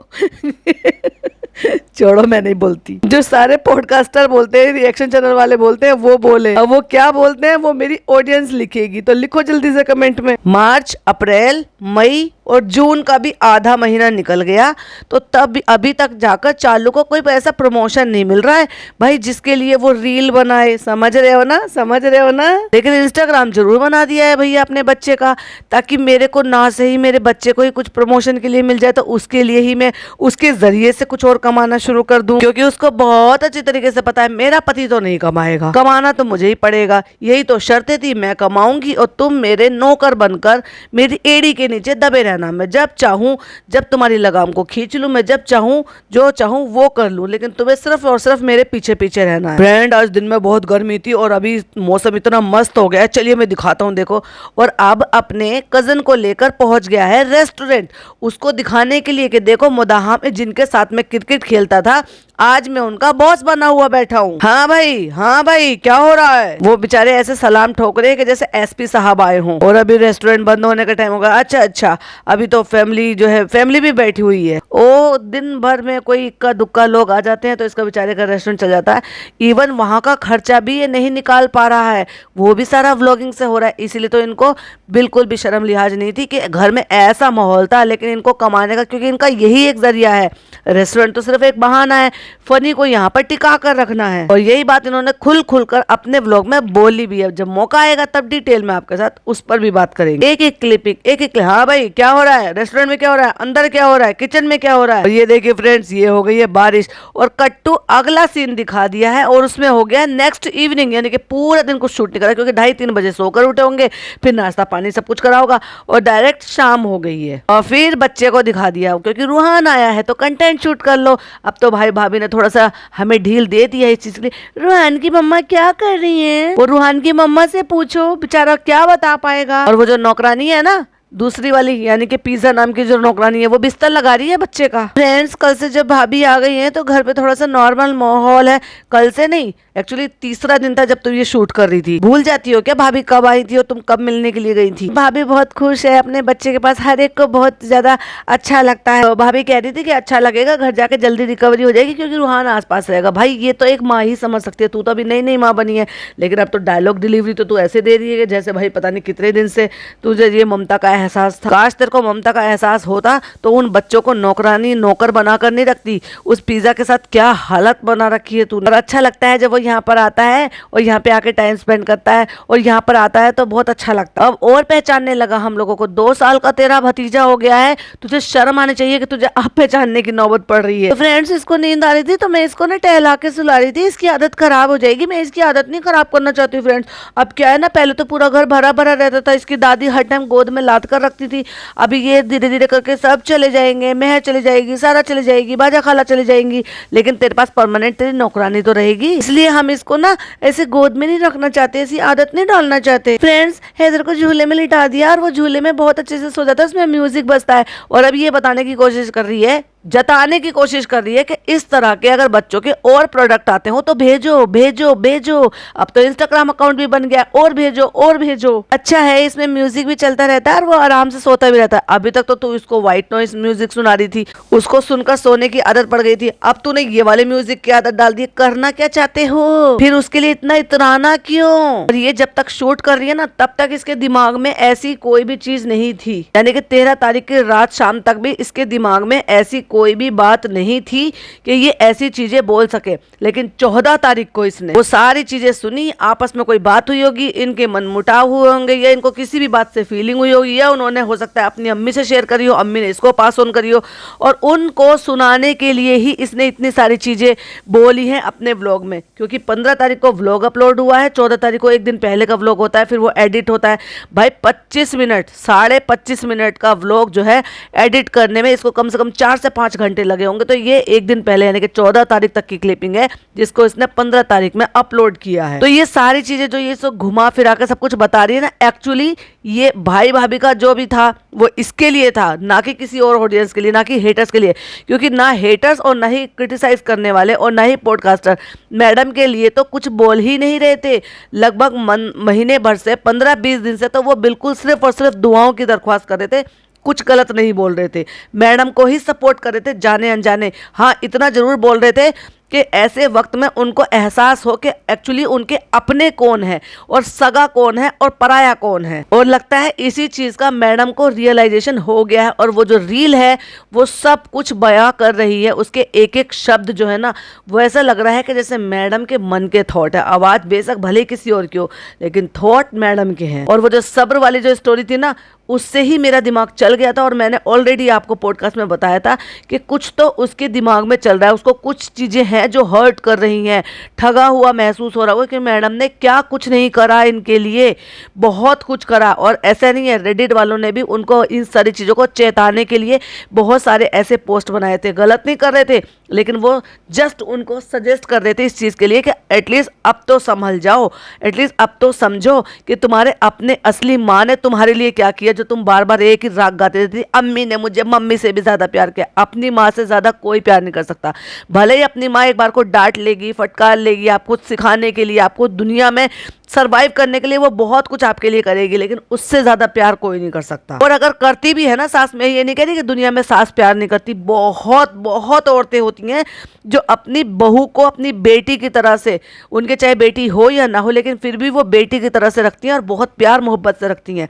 छोड़ो मैं नहीं बोलती। जो सारे पॉडकास्टर बोलते हैं, रिएक्शन चैनल वाले बोलते हैं, वो बोले। अब वो क्या बोलते हैं वो मेरी ऑडियंस लिखेगी। तो लिखो जल्दी से कमेंट में। मार्च, अप्रैल, मई और जून का भी आधा महीना निकल गया, तो तब अभी तक जाकर चालू को कोई ऐसा प्रमोशन नहीं मिल रहा है भाई जिसके लिए वो रील बनाए। समझ रहे हो ना? समझ रहे हो ना? लेकिन इंस्टाग्राम जरूर बना दिया है भैया अपने बच्चे का, ताकि मेरे को ना सही मेरे बच्चे को ही कुछ प्रमोशन के लिए मिल जाए, तो उसके लिए ही मैं उसके जरिए से कुछ और कमाना शुरू कर दूं। क्योंकि उसको बहुत अच्छी तरीके से पता है मेरा पति तो नहीं कमाएगा, कमाना तो मुझे ही पड़ेगा। यही तो शर्तें थी, मैं कमाऊंगी और तुम मेरे नौकर बनकर मेरी एड़ी के नीचे दबे रहना। मैं जब चाहूं, जब तुम्हारी लगाम को खींच लूं, मैं जब चाहूं जो चाहूं वो कर लूं, लेकिन तुम्हें सिर्फ और सिर्फ मेरे पीछे पीछे रहना है। फ्रेंड, आज दिन में बहुत गर्मी थी और अभी मौसम इतना मस्त हो गया है, चलिए मैं दिखाता हूँ। देखो, और अब अपने कजन को लेकर पहुंच गया है रेस्टोरेंट, उसको दिखाने के लिए कि देखो मुदाहा में जिनके साथ में क्रिकेट खेलता था, आज मैं उनका बॉस बना हुआ बैठा हूँ। हाँ भाई क्या हो रहा है? वो बेचारे ऐसे सलाम ठोक रहे हैं कि जैसे एसपी साहब आए हों। और अभी रेस्टोरेंट बंद होने का टाइम होगा। अच्छा, अभी तो फैमिली जो है, फैमिली भी बैठी हुई है। ओ दिन भर में कोई इक्का दुक्का लोग आ जाते हैं तो इसका बेचारे का रेस्टोरेंट चल जाता है। इवन वहाँ का खर्चा भी ये नहीं निकाल पा रहा है, वो भी सारा व्लॉगिंग से हो रहा है। इसीलिए तो इनको बिल्कुल भी शर्म लिहाज नहीं थी कि घर में ऐसा माहौल था, लेकिन इनको कमाने का, क्योंकि इनका यही एक जरिया है। रेस्टोरेंट तो सिर्फ एक बहाना है, फनी को यहाँ पर टिका कर रखना है। और यही बात इन्होंने खुल कर अपने व्लॉग में बोली भी है। जब मौका आएगा तब डिटेल में आपके साथ उस पर भी बात करेंगे। एक एक क्लिपिंग। हाँ भाई क्या हो रहा है? रेस्टोरेंट में क्या हो रहा है? अंदर क्या हो रहा है? किचन में क्या हो रहा है? और ये देखिए फ्रेंड्स, ये हो गई है बारिश, और कट्टू अगला सीन दिखा दिया है, और उसमें हो गया नेक्स्ट इवनिंग, यानी कि पूरा दिन कुछ शूट नहीं करा, क्योंकि 2:30-3 बजे सोकर उठे होंगे, फिर नाश्ता पानी सब कुछ करा होगा, और डायरेक्ट शाम हो गई है। और फिर बच्चे को दिखा दिया, क्योंकि रूहान आया है तो कंटेंट शूट कर लो। अब तो भाई भाभी ने थोड़ा सा हमें ढील दे दी है इस चीज के लिए। रूहान की मम्मा क्या कर रही हैं? वो रूहान की मम्मा से पूछो, बेचारा क्या बता पाएगा। और वो जो नौकरानी है ना, दूसरी वाली यानी कि पिज्जा नाम की जो नौकरानी है वो बिस्तर लगा रही है बच्चे का। फ्रेंड्स, कल से जब भाभी आ गई हैं तो घर पे थोड़ा सा नॉर्मल माहौल है। कल से नहीं, एक्चुअली तीसरा दिन था जब तुम ये शूट कर रही थी। भूल जाती हो क्या भाभी कब आई थी और तुम कब मिलने के लिए गई थी? भाभी बहुत खुश है अपने बच्चे के पास, हर एक को बहुत ज्यादा अच्छा लगता है। भाभी कह रही थी कि अच्छा लगेगा, घर जाके जल्दी रिकवरी हो जाएगी क्योंकि रूहान आसपास रहेगा। भाई ये तो एक माँ ही समझ सकती है, तू तो अभी नई नई माँ बनी है, लेकिन अब तो डायलॉग डिलीवरी तो तू ऐसे दे रही है जैसे भाई पता नहीं कितने दिन से तुझे ये ममता का एहसास था। काश तेरे को ममता का एहसास होता तो उन बच्चों को नौकरानी नौकर बनाकर नहीं रखती। उस पिज्जा के साथ क्या हालत बना रखी है तूने। और अच्छा लगता है जब वो यहाँ पर आता है और यहाँ पे आके टाइम स्पेंड करता है और यहाँ पर आता है तो बहुत अच्छा लगता है। अब और पहचानने लगा हम लोगों को। 2 साल का तेरा भतीजा हो गया है, तुझे शर्म आनी चाहिए कि तुझे अब पहचानने की नौबत पड़ रही है। तो फ्रेंड्स, इसको नींद आ रही थी तो मैं इसको ना टहला के सुला रही थी। इसकी आदत खराब हो जाएगी, मैं इसकी आदत नहीं खराब करना चाहती हूँ फ्रेंड्स। अब क्या है ना, पहले तो पूरा घर भरा भरा रहता था, इसकी दादी हर टाइम गोद में लाद कर रखती थी। अभी ये धीरे धीरे करके सब चले जाएंगे, मेहर चली जाएगी, सारा चली जाएगी, बाजा खाला चली जाएंगी, लेकिन तेरे पास परमानेंट तेरी नौकरानी तो रहेगी। इसलिए हम इसको ना ऐसे गोद में नहीं रखना चाहते, ऐसी आदत नहीं डालना चाहते। फ्रेंड्स, हैदर को झूले में लिटा दिया और वो झूले में बहुत अच्छे से सो जाता है, उसमें म्यूजिक बजता है और अब ये बताने की कोशिश कर रही है, जताने की कोशिश कर रही है कि इस तरह के अगर बच्चों के और प्रोडक्ट आते हो तो भेजो भेजो भेजो। अब तो इंस्टाग्राम अकाउंट भी बन गया, और भेजो और भेजो। अच्छा है इसमें म्यूजिक भी चलता रहता है और वो आराम से सोता भी रहता है। अभी तक तो तू इसको व्हाइट नॉइस म्यूजिक सुना रही थी, उसको सुनकर सोने की आदत पड़ गई थी, अब तूने ये वाले म्यूजिक की आदत डाल दी। करना क्या चाहते हो, फिर उसके लिए इतना इतराना क्यों? और ये जब तक शूट कर रही है ना तब तक इसके दिमाग में ऐसी कोई भी चीज नहीं थी, यानी कि 13 तारीख की रात शाम तक भी इसके दिमाग में ऐसी कोई भी बात नहीं थी कि ये ऐसी चीजें बोल सके। लेकिन 14 तारीख को इसने वो सारी चीजें सुनी, आपस में कोई बात हुई होगी, इनके मन मुटाव हुए होंगे या इनको किसी भी बात से फीलिंग हुई होगी या उन्होंने हो सकता है अपनी अम्मी से शेयर करी हो, अम्मी ने इसको पास ऑन करी हो और उनको सुनाने के लिए ही इसने इतनी सारी चीजें बोली हैं अपने व्लॉग में। क्योंकि 15 तारीख को व्लॉग अपलोड हुआ है, 14 तारीख को एक दिन पहले का व्लॉग होता है, फिर वो एडिट होता है। भाई 25 मिनट 25.5 मिनट का व्लॉग जो है एडिट करने में इसको कम से कम 4 से 5 घंटे लगे होंगे। तो ये एक दिन पहले यानी कि 14 तारीख तक की क्लिपिंग है जिसको इसने 15 तारीख में अपलोड किया है। तो ये सारी चीजें जो ये सब घुमा फिरा के सब कुछ बता रही है ना, एक्चुअली ये भाई भाभी का जो भी था वो इसके लिए था, ना कि किसी और ऑडियंस के लिए, ना कि हेटर्स के लिए। क्योंकि ना हेटर्स और ना ही क्रिटिसाइज करने वाले और ना ही पॉडकास्टर मैडम के लिए तो कुछ बोल ही नहीं रहे थे। लगभग महीने भर से 15-20 दिन से तो वो बिल्कुल सिर्फ और सिर्फ दुआओं की दरख्वास्त कर रहे थे, कुछ गलत नहीं बोल रहे थे, मैडम को ही सपोर्ट कर रहे थे जाने अनजाने। हाँ, इतना जरूर बोल रहे थे कि ऐसे वक्त में उनको एहसास हो कि एक्चुअली उनके अपने कौन है और सगा कौन है और पराया कौन है। और लगता है इसी चीज का मैडम को रियलाइजेशन हो गया है और वो जो रील है वो सब कुछ बयां कर रही है। उसके एक एक शब्द जो है ना वो ऐसा लग रहा है कि जैसे मैडम के मन के थॉट है। आवाज बेशक भले किसी और की हो लेकिन थॉट मैडम के हैं। और वो जो सब्र वाली जो स्टोरी थी ना उससे ही मेरा दिमाग चल गया था और मैंने ऑलरेडी आपको पॉडकास्ट में बताया था कि कुछ तो उसके दिमाग में चल रहा है, उसको कुछ चीज़ें हैं जो हर्ट कर रही हैं, ठगा हुआ महसूस हो रहा होगा कि मैडम ने क्या कुछ नहीं करा इनके लिए, बहुत कुछ करा। और ऐसा नहीं है, रेडिट वालों ने भी उनको इन सारी चीज़ों को चेताने के लिए बहुत सारे ऐसे पोस्ट बनाए थे। गलत नहीं कर रहे थे लेकिन वो जस्ट उनको सजेस्ट कर रहे थे इस चीज़ के लिए कि एटलीस्ट अब तो संभल जाओ, एटलीस्ट अब तो समझो कि तुम्हारे अपने असली माँ ने तुम्हारे लिए क्या किया, जो तुम बार बार एक ही राग गाते थे, अम्मी ने मुझे मम्मी से भी ज़्यादा प्यार किया। अपनी माँ से ज़्यादा कोई प्यार नहीं कर सकता। भले ही अपनी माँ एक बार को डांट लेगी, फटकार लेगी, आपको सिखाने के लिए, आपको दुनिया में सर्वाइव करने के लिए वो बहुत कुछ आपके लिए करेगी, लेकिन उससे ज़्यादा प्यार कोई नहीं कर सकता। और अगर करती भी है ना सास, मैं ये नहीं कह रही कि दुनिया में सास प्यार नहीं करती, बहुत बहुत औरतें होती हैं जो अपनी बहू को अपनी बेटी की तरह से, उनके चाहे बेटी हो या ना हो लेकिन फिर भी वो बेटी की तरह से रखती हैं और बहुत प्यार मोहब्बत से रखती हैं।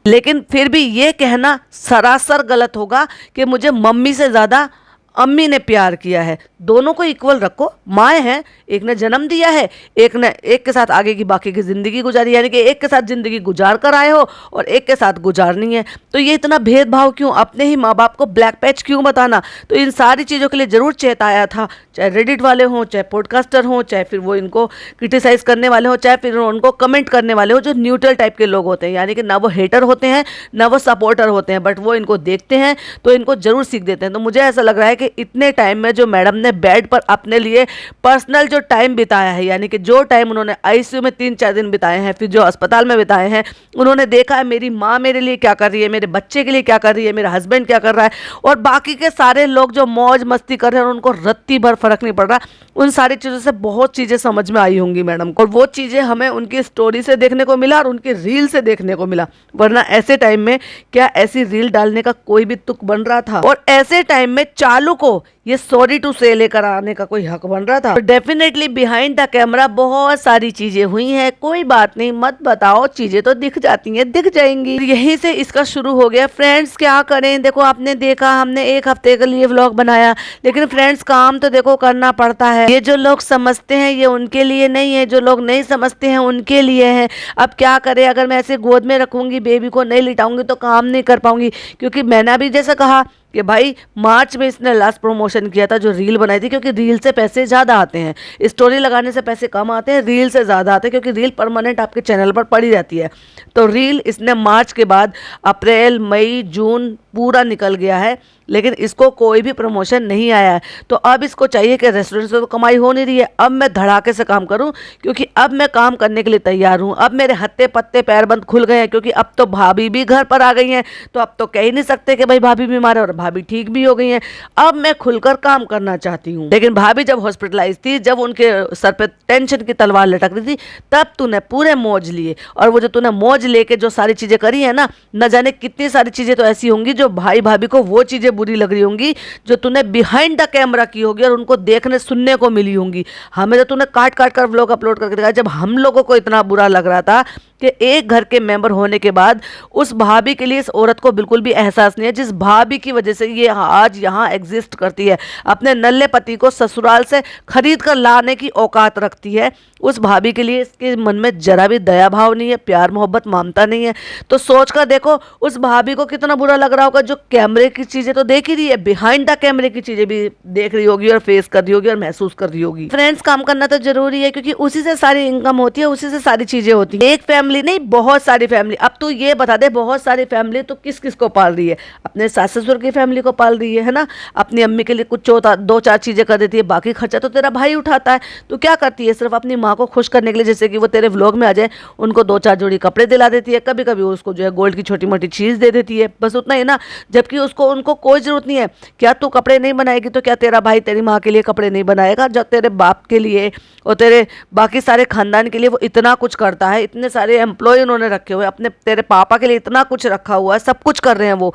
लेकिन फिर भी ये कहना सरासर गलत होगा कि मुझे मम्मी से ज़्यादा अम्मी ने प्यार किया है। दोनों को इक्वल रखो, माएँ हैं, एक ने जन्म दिया है, एक ने एक के साथ आगे की बाकी की ज़िंदगी गुजारी, यानी कि एक के साथ ज़िंदगी गुजार कर आए हो और एक के साथ गुजारनी है। तो ये इतना भेदभाव क्यों, अपने ही माँ बाप को ब्लैक पैच क्यों बताना। तो इन सारी चीज़ों के लिए ज़रूर चेताया था, चाहे रेडिट वाले हों, चाहे पॉडकास्टर हों, चाहे फिर वो इनको क्रिटिसाइज़ करने वाले हों, चाहे फिर उनको कमेंट करने वाले हो, जो न्यूट्रल टाइप के लोग होते हैं, यानी कि ना वो हेटर होते हैं ना वो सपोर्टर होते हैं, बट वो इनको देखते हैं तो इनको ज़रूर सीख देते हैं। तो मुझे ऐसा लग रहा है कि कि इतने टाइम में जो मैडम ने बेड पर अपने लिए पर्सनल जो टाइम बिताया है, यानी कि जो टाइम उन्होंने आईसीयू में 3-4 दिन बिताए हैं, फिर जो अस्पताल में बिताए हैं, उन्होंने देखा है मेरी माँ मेरे लिए क्या कर रही है, मेरे बच्चे के लिए क्या कर रही है, मेरा हस्बैंड क्या कर रहा है, और बाकी के सारे लोग जो मौज मस्ती कर रहे हैं और उनको रत्ती भर फर्क नहीं पड़ रहा, उन सारी चीज़ों से बहुत चीज़ें समझ में आई होंगी मैडम को। और वो चीज़ें हमें उनकी स्टोरी से देखने को मिला और उनकी रील से देखने को मिला, वरना ऐसे टाइम में क्या ऐसी रील डालने का कोई भी तुक बन रहा था? और ऐसे टाइम में चालू को ये सॉरी टू से लेकर आने का कोई हक बन रहा था? तो डेफिनेटली बिहाइंड द कैमरा बहुत सारी चीजें हुई हैं, कोई बात नहीं, मत बताओ, चीजें तो दिख जाती हैं, दिख जाएंगी। यहीं से इसका शुरू हो गया। फ्रेंड्स क्या करें, देखो आपने देखा हमने 1 हफ्ते के लिए व्लॉग बनाया, लेकिन फ्रेंड्स काम तो देखो करना पड़ता है। ये जो लोग समझते हैं ये उनके लिए नहीं है, जो लोग नहीं समझते हैं उनके लिए है। अब क्या करें, अगर मैं ऐसे गोद में रखूंगी बेबी को, नहीं लिटाऊंगी तो काम नहीं कर पाऊंगी, क्योंकि मैंने अभी जैसा कहा कि भाई मार्च में इसने लास्ट प्रमोशन किया था, जो रील बनाई थी, क्योंकि रील से पैसे ज़्यादा आते हैं, स्टोरी लगाने से पैसे कम आते हैं, रील से ज़्यादा आते हैं, क्योंकि रील परमानेंट आपके चैनल पर पड़ी रहती है। तो रील इसने मार्च के बाद अप्रैल मई जून पूरा निकल गया है, लेकिन इसको कोई भी प्रमोशन नहीं आया है। तो अब इसको चाहिए कि रेस्टोरेंट से तो कमाई हो नहीं रही है, अब मैं धड़ाके से काम करूं, क्योंकि अब मैं काम करने के लिए तैयार हूं। अब मेरे हत्ते पत्ते पैरबंद खुल गए हैं, क्योंकि अब तो भाभी भी घर पर आ गई हैं, तो अब तो कह ही नहीं सकते कि भाई भाभी बीमार है, और भाभी ठीक भी हो गई हैं। अब मैं खुलकर काम करना चाहती हूँ। लेकिन भाभी जब हॉस्पिटलाइज थी, जब उनके सर पे टेंशन की तलवार लटक रही थी, तब तूने पूरे मौज लिए, और वो जो तूने मौज लेके जो सारी चीजें करी है ना, न जाने कितनी सारी चीजें तो ऐसी होंगी जो भाई भाभी को वो चीजें बुरी लग रही होंगी जो तूने बिहाइंड द कैमरा की होगी और उनको देखने सुनने को मिली होंगी। हमें तो तूने काट काट कर व्लॉग अपलोड करके दिखाया, जब हम लोगों को इतना बुरा लग रहा था कि एक घर के मेंबर होने के बाद उस भाभी के लिए इस औरत को बिल्कुल भी एहसास नहीं है, जिस भाभी की वजह से ये आज यहाँ एग्जिस्ट करती है, अपने नल्ले पति को ससुराल से खरीद कर लाने की औकात रखती है। उस भाभी के लिए इसके मन में जरा भी दया भाव नहीं है, प्यार मोहब्बत ममता नहीं है। तो सोच कर देखो उस भाभी को कितना बुरा लग रहा होगा, जो कैमरे की चीजें तो देख ही रही है, बिहाइंड द कैमरे की चीजें भी देख रही होगी और फेस कर रही होगी और महसूस कर रही होगी। फ्रेंड्स काम करना तो जरूरी है, क्योंकि उसी से सारी इनकम होती है, उसी से सारी चीजें होती है। एक फैमिली नहीं, बहुत सारी फैमिली। अब तू ये बता दे, बहुत सारी फैमिली तो किस किस को पाल रही है? अपने सास ससुर की फैमिली को पाल रही है ना, अपनी अम्मी के लिए कुछ 2-4 चीजें कर देती है, बाकी खर्चा तो तेरा भाई उठाता है। तो क्या करती है, सिर्फ अपनी माँ को खुश करने के लिए, जैसे कि वो तेरे व्लॉग में आ जाए, उनको 2-4 जोड़ी कपड़े दिला देती है, कभी कभी उसको जो है गोल्ड की छोटी मोटी चीज दे देती है, बस उतना ही ना। जबकि उसको उनको कोई जरूरत नहीं है। क्या तू कपड़े नहीं बनाएगी तो क्या तेरा भाई तेरी माँ के लिए कपड़े नहीं बनाएगा? जब तेरे बाप के लिए और तेरे बाकी सारे खानदान के लिए वो इतना कुछ करता है, इतने सारे एम्प्लॉय उन्होंने रखे हुए, अपने तेरे पापा के लिए इतना कुछ रखा हुआ है, सब कुछ कर रहे हैं, वो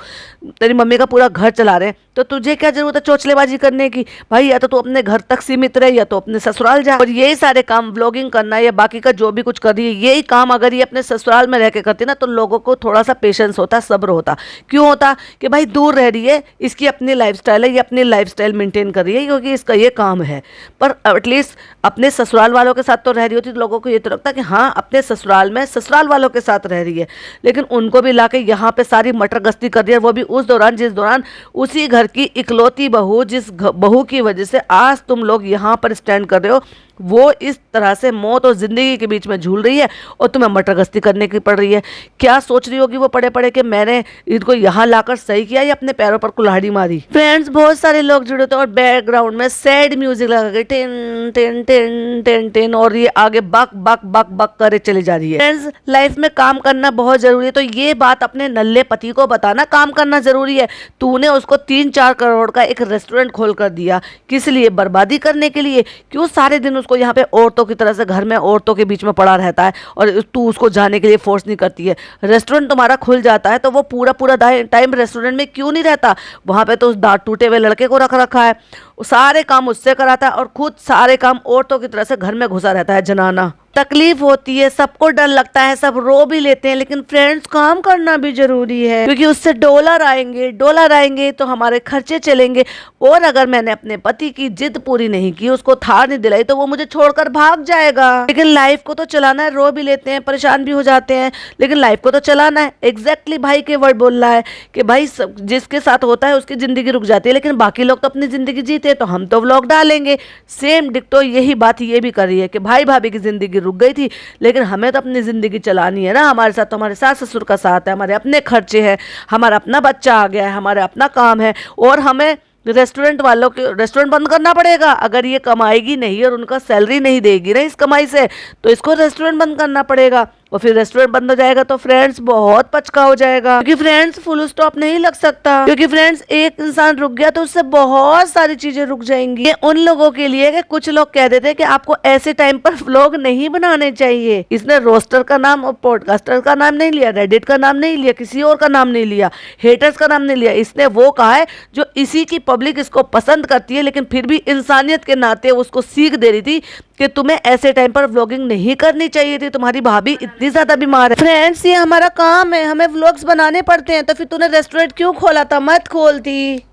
तेरी मम्मी का पूरा घर चला रहे हैं, तो तुझे क्या जरूरत है चोचलेबाजी करने की? भाई या तो तू अपने घर तक सीमित रहे, या तो अपने ससुराल जा। और यही सारे काम व्लॉगिंग करना या बाकी का जो भी कुछ कर रही है, यही काम अगर ये अपने ससुराल में रह के करती ना, तो लोगों को थोड़ा सा पेशेंस होता, सब्र होता। क्यों होता? कि भाई दूर रह रही है, इसकी अपनी लाइफस्टाइल है, ये अपनी लाइफस्टाइल मेंटेन कर रही है, क्योंकि इसका ये काम है। पर एटलीस्ट अपने ससुराल वालों के साथ तो रह रही होती, तो लोगों को ये तो लगता कि हाँ अपने ससुराल में ससुराल वालों के साथ रह रही है, लेकिन उनको भी लाके यहाँ पे सारी मटर गश्ती कर रही है, वो भी उस दौरान जिस दौरान उसी घर की इकलौती बहू, जिस बहू की वजह से आज तुम लोग यहाँ पर स्टैंड कर रहे हो, वो इस तरह से मौत और जिंदगी के बीच में झूल रही है और तुम्हें मटर गश्ती करने की पड़ रही है। क्या सोच रही होगी वो पड़े पड़े कि मैंने इनको यहाँ लाकर सही किया या अपने पैरों पर कुल्हाड़ी मारी? फ्रेंड्स बहुत सारे लोग जुड़े थे और बैकग्राउंड में सैड म्यूजिक लगा के ten ten ten ten ten, और ये आगे बक बक बक बक करे चली जा रही है। फ्रेंड्स लाइफ में काम करना बहुत जरूरी है, तो ये बात अपने नल्ले पति को बताना, काम करना जरूरी है। तूने उसको 3-4 करोड़ का एक रेस्टोरेंट खोल कर दिया, किस लिए? बर्बादी करने के लिए। क्यों सारे दिन उसको यहाँ पे औरतों की तरह से घर में औरतों के बीच में पड़ा रहता है और तू उसको जाने के लिए फोर्स नहीं करती है? रेस्टोरेंट तुम्हारा खुल जाता है तो वो पूरा पूरा टाइम रेस्टोरेंट में क्यों नहीं रहता? वहां पे तो उस दांत टूटे हुए लड़के को रख रखा है, सारे काम उससे कराता है और खुद सारे काम औरतों की तरह से घर में घुसा रहता है जनाना। तकलीफ होती है, सबको डर लगता है, सब रो भी लेते हैं, लेकिन फ्रेंड्स काम करना भी जरूरी है, क्योंकि उससे डॉलर आएंगे तो हमारे खर्चे चलेंगे। और अगर मैंने अपने पति की जिद पूरी नहीं की, उसको थार नहीं दिलाई, तो वो मुझे छोड़कर भाग जाएगा। लेकिन लाइफ को तो चलाना है, रो भी लेते हैं, परेशान भी हो जाते हैं, लेकिन लाइफ को तो चलाना है। एग्जैक्टली भाई के वर्ड बोल रहा है कि भाई जिसके साथ होता है उसकी जिंदगी रुक जाती है, लेकिन बाकी लोग तो अपनी जिंदगी जीते, तो हम तो व्लॉग डालेंगे। सेम डिक्टो यही बात ये भी कर रही है कि भाई भाभी की जिंदगी रुक गई थी, लेकिन हमें तो अपनी जिंदगी चलानी है ना। हमारे साथ तो हमारे सास ससुर का साथ है, हमारे अपने खर्चे हैं, हमारा अपना बच्चा आ गया है, हमारा अपना काम है, और हमें रेस्टोरेंट वालों के रेस्टोरेंट बंद करना पड़ेगा। अगर ये कमाएगी नहीं और उनका सैलरी नहीं देगी ना इस कमाई से, तो इसको रेस्टोरेंट बंद करना पड़ेगा। और फिर रेस्टोरेंट बंद हो जाएगा तो फ्रेंड्स बहुत पचका हो जाएगा, क्योंकि फ्रेंड्स फुल स्टॉप नहीं लग सकता, क्योंकि फ्रेंड्स एक इंसान रुक गया तो उससे बहुत सारी चीजें रुक जाएंगी। ये उन लोगों के लिए कि कुछ लोग कह देते हैं कि आपको ऐसे टाइम पर व्लॉग नहीं बनाने चाहिए। इसने रोस्टर का नाम और पॉडकास्टर का नाम नहीं लिया, रेडिट का नाम नहीं लिया, किसी और का नाम नहीं लिया, हेटर्स का नाम नहीं लिया। इसने वो कहा है जो इसी की पब्लिक इसको पसंद करती है, लेकिन फिर भी इंसानियत के नाते उसको सीख दे रही थी कि तुम्हें ऐसे टाइम पर व्लॉगिंग नहीं करनी चाहिए थी, तुम्हारी भाभी इतनी ज्यादा बीमार है। फ्रेंड्स, ये हमारा काम है, हमें व्लॉग्स बनाने पड़ते हैं, तो फिर तूने रेस्टोरेंट क्यों खोला था? मत खोलती।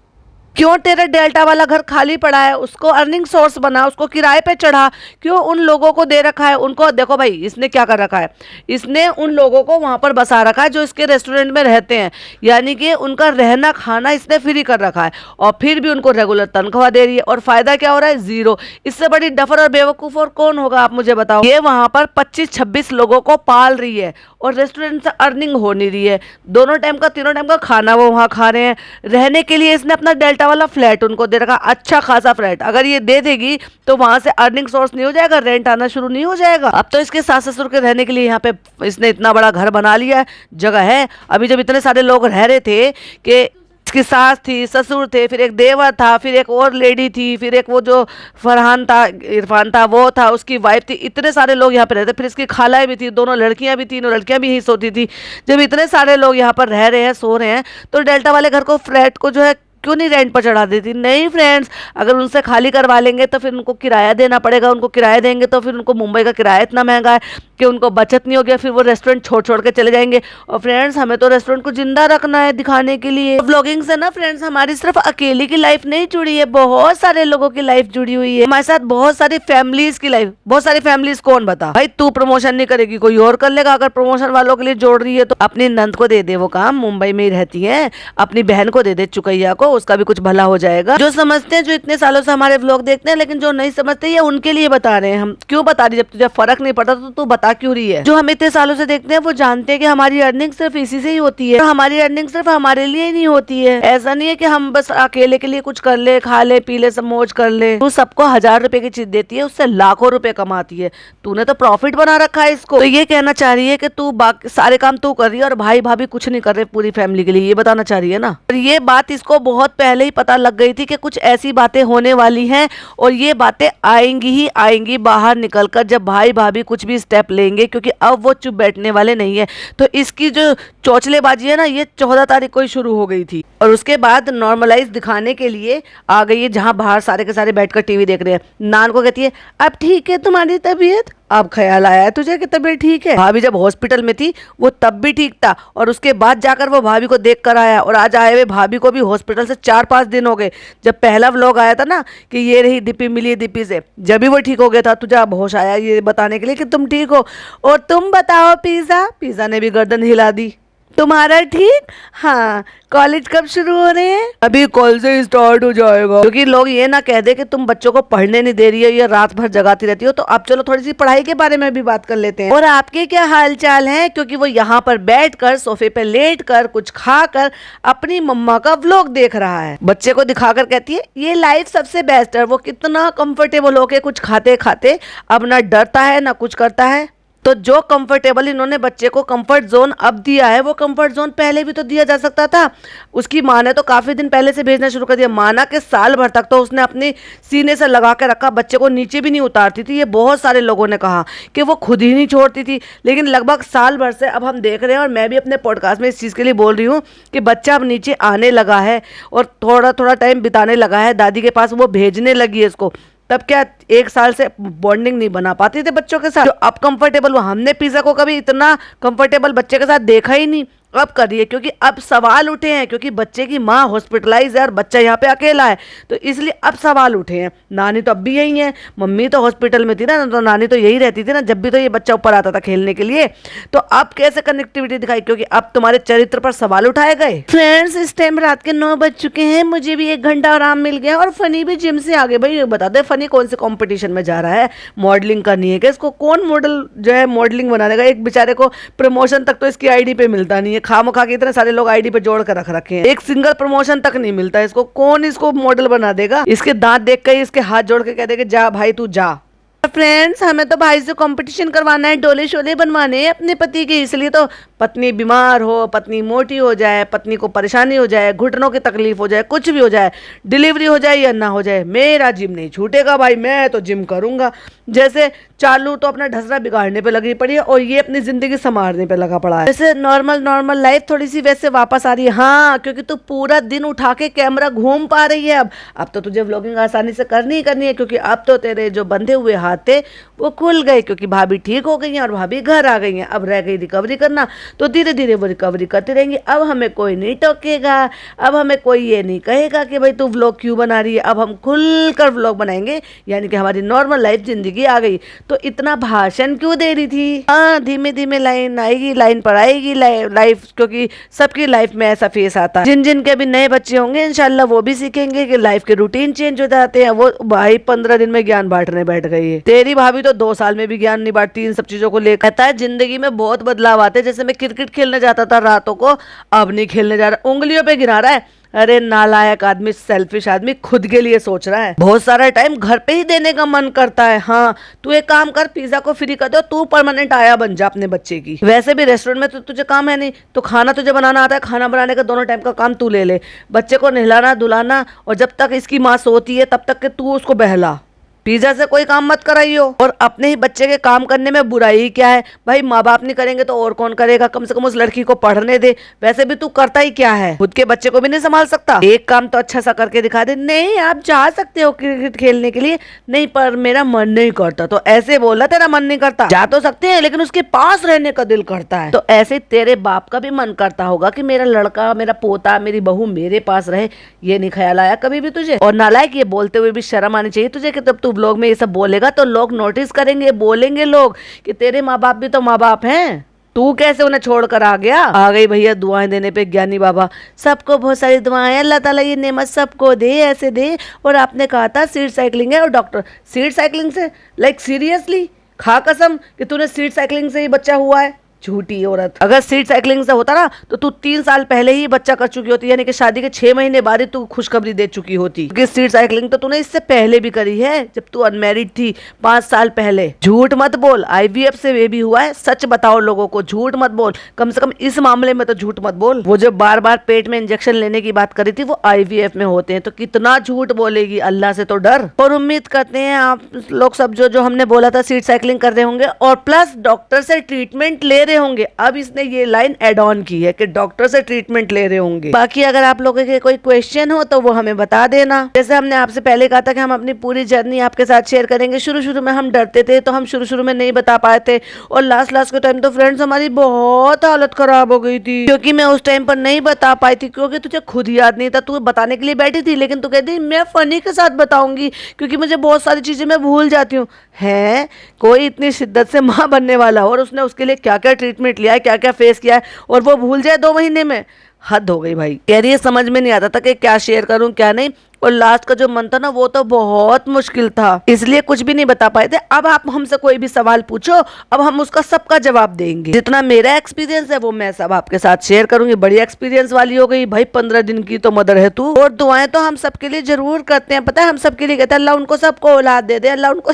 क्यों तेरे डेल्टा वाला घर खाली पड़ा है? उसको अर्निंग सोर्स बना, उसको किराए पे चढ़ा। क्यों उन लोगों को दे रखा है? उनको देखो भाई, इसने क्या कर रखा है, इसने उन लोगों को वहां पर बसा रखा है जो इसके रेस्टोरेंट में रहते हैं, यानी कि उनका रहना खाना इसने फ्री कर रखा है, और फिर भी उनको रेगुलर तनख्वाह दे रही है। और फायदा क्या हो रहा है? जीरो। इससे बड़ी डफर और बेवकूफ और कौन होगा, आप मुझे बताओ। ये वहां पर 25-26 लोगों को पाल रही है और रेस्टोरेंट से अर्निंग हो नहीं रही है। दोनों टाइम का, तीनों टाइम का खाना वो वहां खा रहे हैं। रहने के लिए इसने अपना डेल्टा वाला फ्लैट उनको दे रखा, अच्छा खासा फ्लैट। अगर ये दे देगी तो वहां से अर्निंग सोर्स नहीं हो जाएगा, रेंट आना शुरू नहीं हो जाएगा। अब तो इसके सास ससुर के रहने के लिए यहाँ पे इसने इतना बड़ा घर बना लिया है, जगह है। अभी जब इतने सारे लोग रह रहे थे कि इसकी सास थी, ससुर थे, फिर एक देवर था, फिर एक और लेडी थी, फिर एक वो जो फरहान था, इरफान था, वो था, उसकी वाइफ थी, इतने सारे लोग यहाँ पे रहते। फिर इसकी खालाएं भी थी, दोनों लड़कियां भी थी, लड़कियां भी यहीं सोती थी। जब इतने सारे लोग यहाँ पर रह रहे हैं, सो रहे हैं, तो डेल्टा वाले घर को, फ्लैट को जो है क्यों नहीं रेंट पर चढ़ा देती? नहीं फ्रेंड्स, अगर उनसे खाली करवा लेंगे तो फिर उनको किराया देना पड़ेगा, उनको किराया देंगे तो फिर उनको मुंबई का किराया इतना महंगा है कि उनको बचत नहीं हो गया, फिर वो रेस्टोरेंट छोड़ छोड़ के चले जाएंगे। और फ्रेंड्स, हमें तो रेस्टोरेंट को जिंदा रखना है, दिखाने के लिए। व्लॉगिंग से ना फ्रेंड्स, हमारी सिर्फ अकेले की लाइफ नहीं जुड़ी है, बहुत सारे लोगों की लाइफ जुड़ी हुई है हमारे साथ, बहुत सारी फैमिलीज की लाइफ। बहुत सारी फैमिलीज कौन बता भाई? तू प्रमोशन नहीं करेगी, कोई और कर लेगा। अगर प्रमोशन वालों के लिए जोड़ रही है तो अपनी नंद को दे दे वो काम, मुंबई में ही रहती है, अपनी बहन को दे दे चुकैया को, उसका भी कुछ भला हो जाएगा। जो समझते हैं, जो इतने सालों से हमारे व्लॉग देखते हैं, लेकिन जो नहीं समझते, ये उनके लिए बता रहे हैं। हम क्यों बता रही? जब तुझे फर्क नहीं पड़ता तो तू बता क्यों रही है? जो हम इतने सालों से देखते हैं वो जानते हैं कि हमारी अर्निंग सिर्फ इसी से ही होती है, और हमारी अर्निंग सिर्फ हमारे लिए ही नहीं होती है। ऐसा नहीं है कि हम बस अकेले के लिए कुछ कर ले, खा ले, पी ले, सब मौज कर ले। तू सबको 1000 रुपए की चीज देती है, उससे लाखों रुपए कमाती है। तूने तो प्रॉफिट बना रखा है इसको। तो ये कहना चाह रही है कि तू बाकी सारे काम तू कर रही है और भाई भाभी कुछ नहीं कर रहे पूरी फैमिली के लिए, ये बताना चाह रही है ना। और ये बात इसको बहुत पहले ही पता लग गई थी कि कुछ ऐसी बातें होने वाली हैं, और ये बातें आएंगी ही आएंगी बाहर निकलकर, जब भाई भाभी कुछ भी स्टेप लेंगे, क्योंकि अब वो चुप बैठने वाले नहीं है। तो इसकी जो चौचलेबाजी है ना, ये 14 तारीख को ही शुरू हो गई थी, और उसके बाद नॉर्मलाइज दिखाने के लिए आ गई है, जहां बाहर सारे के सारे बैठकर टीवी देख रहे हैं। नान को कहती है, अब ठीक है तुम्हारी तबीयत? अब ख्याल आया है तुझे कि तबीयत ठीक है? भाभी जब हॉस्पिटल में थी वो तब भी ठीक था, और उसके बाद जाकर वो भाभी को देख कर आया, और आज आए हुए भाभी को भी हॉस्पिटल से 4-5 दिन हो गए। जब पहला व्लॉग आया था ना कि ये रही दीपी, मिली दीपी से, जब भी वो ठीक हो गया था, तुझे अब होश आया ये बताने के लिए कि तुम ठीक हो। और तुम बताओ पिज़्ज़ा ने भी गर्दन हिला दी। तुम्हारा ठीक? हाँ, कॉलेज कब शुरू हो रहे हैं? अभी कल से स्टार्ट हो जाएगा, क्योंकि लोग ये ना कह दे कि तुम बच्चों को पढ़ने नहीं दे रही है, ये रात भर जगाती रहती हो। तो अब चलो थोड़ी सी पढ़ाई के बारे में भी बात कर लेते हैं। और आपके क्या हाल चाल है? क्योंकि वो यहाँ पर बैठकर सोफे पे लेटकर कुछ खाकर अपनी मम्मा का व्लॉग देख रहा है। बच्चे को दिखाकर कहती है, ये लाइफ सबसे बेस्ट है। वो कितना कंफर्टेबल होके कुछ खाते खाते अब ना डरता है ना कुछ करता है। तो जो कंफर्टेबल इन्होंने बच्चे को कंफर्ट जोन अब दिया है, वो कंफर्ट जोन पहले भी तो दिया जा सकता था। उसकी माँ ने तो काफी दिन पहले से भेजना शुरू कर दिया। माना के साल भर तक तो उसने अपने सीने से लगा के रखा, बच्चे को नीचे भी नहीं उतारती थी। ये बहुत सारे लोगों ने कहा कि वो खुद ही नहीं छोड़ती थी, लेकिन लगभग साल भर से अब हम देख रहे हैं, और मैं भी अपने पॉडकास्ट में इस चीज़ के लिए बोल रही हूँ कि बच्चा अब नीचे आने लगा है और थोड़ा थोड़ा टाइम बिताने लगा है दादी के पास, वो भेजने लगी है इसको। तब क्या 1 साल से बॉन्डिंग नहीं बना पाते थे बच्चों के साथ, जो अब कंफर्टेबल हुआ। हमने पिज़्ज़ा को कभी इतना कंफर्टेबल बच्चे के साथ देखा ही नहीं, अब करिए, क्योंकि अब सवाल उठे हैं, क्योंकि बच्चे की माँ हॉस्पिटलाइज है और बच्चा यहाँ पे अकेला है, तो इसलिए अब सवाल उठे हैं। नानी तो अब भी यही है, मम्मी तो हॉस्पिटल में थी ना, तो नानी तो यही रहती थी ना, जब भी तो ये बच्चा ऊपर आता था खेलने के लिए। तो अब कैसे कनेक्टिविटी दिखाई, क्योंकि अब तुम्हारे चरित्र पर सवाल उठाए गए। फ्रेंड्स, इस टाइम रात के 9 बज चुके हैं, मुझे भी 1 घंटा आराम मिल गया, और फनी भी जिम से आगे। भाई बता दे, फनी कौन से कॉम्पिटिशन में जा रहा है? मॉडलिंग करनी है क्या इसको? कौन मॉडल जो है मॉडलिंग बनाने का? एक बेचारे को प्रमोशन तक तो इसकी आईडी पे मिलता नहीं है। है, खामखा के इतने सारे लोग आईडी पे जोड़ कर रख रखे हैं, एक सिंगल प्रमोशन तक नहीं मिलता इसको। कौन इसको मॉडल बना देगा? इसके दांत देख कर इसके हाथ जोड़ के कह देगा जा भाई तू जा। फ्रेंड्स, हमें तो भाई से कंपटीशन करवाना है, डोले शोले बनवाने हैं अपने पति के, इसलिए तो पत्नी बीमार हो, पत्नी मोटी हो जाए, पत्नी को परेशानी हो जाए, घुटनों की तकलीफ हो जाए, कुछ भी हो जाए, डिलीवरी हो जाए या ना हो जाए, मेरा जिम नहीं छूटेगा भाई, मैं तो जिम करूंगा। जैसे चालू तो अपना ढसरा बिगाड़ने पे लगी पड़ी है और ये अपनी जिंदगी संवारने पे लगा पड़ा है। जैसे नॉर्मल लाइफ थोड़ी सी वैसे वापस आ रही है। हाँ, क्योंकि तू पूरा दिन उठा के कैमरा घूम पा रही है। अब तो तुझे व्लॉगिंग आसानी से करनी ही करनी है, क्योंकि अब तो तेरे जो बंधे हुए हाथ थे वो खुल गए, क्योंकि भाभी ठीक हो गई हैं और भाभी घर आ गई हैं। अब रह गई रिकवरी करना, तो धीरे धीरे वो रिकवरी करती रहेंगी। अब हमें कोई नहीं टोकेगा, अब हमें कोई ये नहीं कहेगा कि भाई तू व्लॉग क्यों बना रही है। अब हम खुल कर व्लॉग बनाएंगे, यानी कि हमारी नॉर्मल लाइफ जिंदगी आ गई। तो इतना भाषण क्यों दे रही थी? हाँ, धीमे धीमे लाइन आएगी, लाइन पर आएगी लाइफ, क्योंकि सबकी लाइफ में ऐसा फेस आता है। जिन जिन के भी नए बच्चे होंगे इंशाल्लाह वो भी सीखेंगे कि लाइफ के रूटीन चेंज हो जाते हैं। वो भाई 15 दिन में ज्ञान बांटने बैठ गई है। तेरी भाभी तो 2 साल में भी ज्ञान नहीं बांटती इन सब चीजों को लेकर। कहता है जिंदगी में बहुत बदलाव आते हैं। जैसे मैं क्रिकेट खेलने जाता था रातों को, अब नहीं खेलने जा रहा, उंगलियों पे गिरा रहा है। अरे नालायक आदमी, सेल्फिश आदमी, खुद के लिए सोच रहा है। बहुत सारा टाइम घर पे ही देने का मन करता है। हाँ, तू एक काम कर, पिज्जा को फ्री कर दो, तू परमानेंट आया बन जा अपने बच्चे की। वैसे भी रेस्टोरेंट में तो तुझे काम है नहीं, तो खाना तुझे बनाना आता है, खाना बनाने का दोनों टाइम का काम तू ले ले। बच्चे को नहलाना धुलाना, और जब तक इसकी माँ सोती है तब तक के तू उसको बहला। पिज्जा से कोई काम मत कराइयो। और अपने ही बच्चे के काम करने में बुराई क्या है भाई? माँ बाप नहीं करेंगे तो और कौन करेगा? कम से कम उस लड़की को पढ़ने दे। वैसे भी तू करता ही क्या है? खुद के बच्चे को भी नहीं संभाल सकता? एक काम तो अच्छा सा करके दिखा दे। नहीं, आप जा सकते हो क्रिकेट खेलने के लिए, नहीं पर मेरा मन नहीं करता। तो ऐसे बोला तेरा मन नहीं करता? जा तो सकते हैं, लेकिन उसके पास रहने का दिल करता है। तो ऐसे तेरे बाप का भी मन करता होगा कि मेरा लड़का, मेरा पोता, मेरी बहू मेरे पास रहे। ये नहीं ख्याल आया कभी भी तुझे? और नालायक, ये बोलते हुए भी शर्म आनी चाहिए तुझे कि तब तू ब्लॉग में ये सब बोलेगा तो लोग नोटिस करेंगे, बोलेंगे लोग कि तेरे माँ बाप भी तो माँ बाप हैं, तू कैसे उन्हें छोड़कर आ गया। आ गई भैया दुआएं देने पे ज्ञानी बाबा। सबको बहुत सारी दुआएं, अल्लाह ताला ये नेमत सबको दे, ऐसे दे। और आपने कहा था सीट साइकिलिंग है, और डॉक्टर सीट साइकिलिंग से, लाइक सीरियसली खा कसम कि तूने सीट साइकिलिंग से ही बच्चा हुआ है? झूठी औरत। अगर सीट साइकिलिंग से होता ना तो तू 3 साल पहले ही बच्चा कर चुकी होती, यानी कि शादी के 6 महीने बाद ही तू खुशखबरी दे चुकी होती। क्योंकि सीट साइकिलिंग तो तूने इससे पहले भी करी है, जब तू अनमैरिड थी 5 साल पहले। झूठ मत बोल, IVF से ये भी हुआ है। सच बताओ लोगों को, झूठ मत बोल। कम से कम इस मामले में तो झूठ मत बोल। वो जो बार बार पेट में इंजेक्शन लेने की बात करी थी वो IVF में होते हैं, तो कितना झूठ बोलेगी? अल्लाह से तो डर। और उम्मीद करते हैं आप लोग सब जो हमने बोला था सीट साइकिलिंग कर रहे होंगे, और प्लस डॉक्टर से ट्रीटमेंट ले रहे होंगे। अब इसने ये लाइन एड ऑन की है कि डॉक्टर से ट्रीटमेंट ले रहे होंगे। बाकी अगर आप लोगों के कोई क्वेश्चन हो तो वो हमें बता देना। जैसे हमने आपसे पहले कहा था कि हम अपनी पूरी जर्नी आपके साथ शेयर करेंगे। शुरू में हम डरते थे, तो हम शुरू में नहीं बता पाए थे, और लास्ट के टाइम तो फ्रेंड्स हमारी बहुत हालत खराब हो गई थी, क्योंकि मैं उस टाइम पर नहीं बता पाई थी, क्योंकि तुझे खुद याद नहीं था। तू बताने के लिए बैठी थी, लेकिन तू कहती मैं फनी के साथ बताऊंगी, क्योंकि मुझे बहुत सारी चीजें मैं भूल जाती हूँ। है कोई इतनी शिद्दत से माँ बनने वाला हो और उसने उसके लिए क्या क्या ट्रीटमेंट लिया है, क्या क्या फेस किया है, और वो भूल जाए 2 महीने में? हद हो गई भाई। कह रही है समझ में नहीं आता था कि क्या शेयर करूं क्या नहीं। और लास्ट का जो मन था ना वो तो बहुत मुश्किल था, इसलिए कुछ भी नहीं बता पाए थे। अब आप हमसे कोई भी सवाल पूछो, अब हम उसका सबका जवाब देंगे। जितना मेरा एक्सपीरियंस है वो मैं सब आपके साथ शेयर करूंगी। बड़ी एक्सपीरियंस वाली हो गई भाई, 15 दिन की तो मदर है तू। और दुआएं तो हम सबके लिए जरूर करते हैं, पता है हम सबके लिए कहते हैं अल्लाह उनको सबको औलाद दे दे, अल्लाह उनको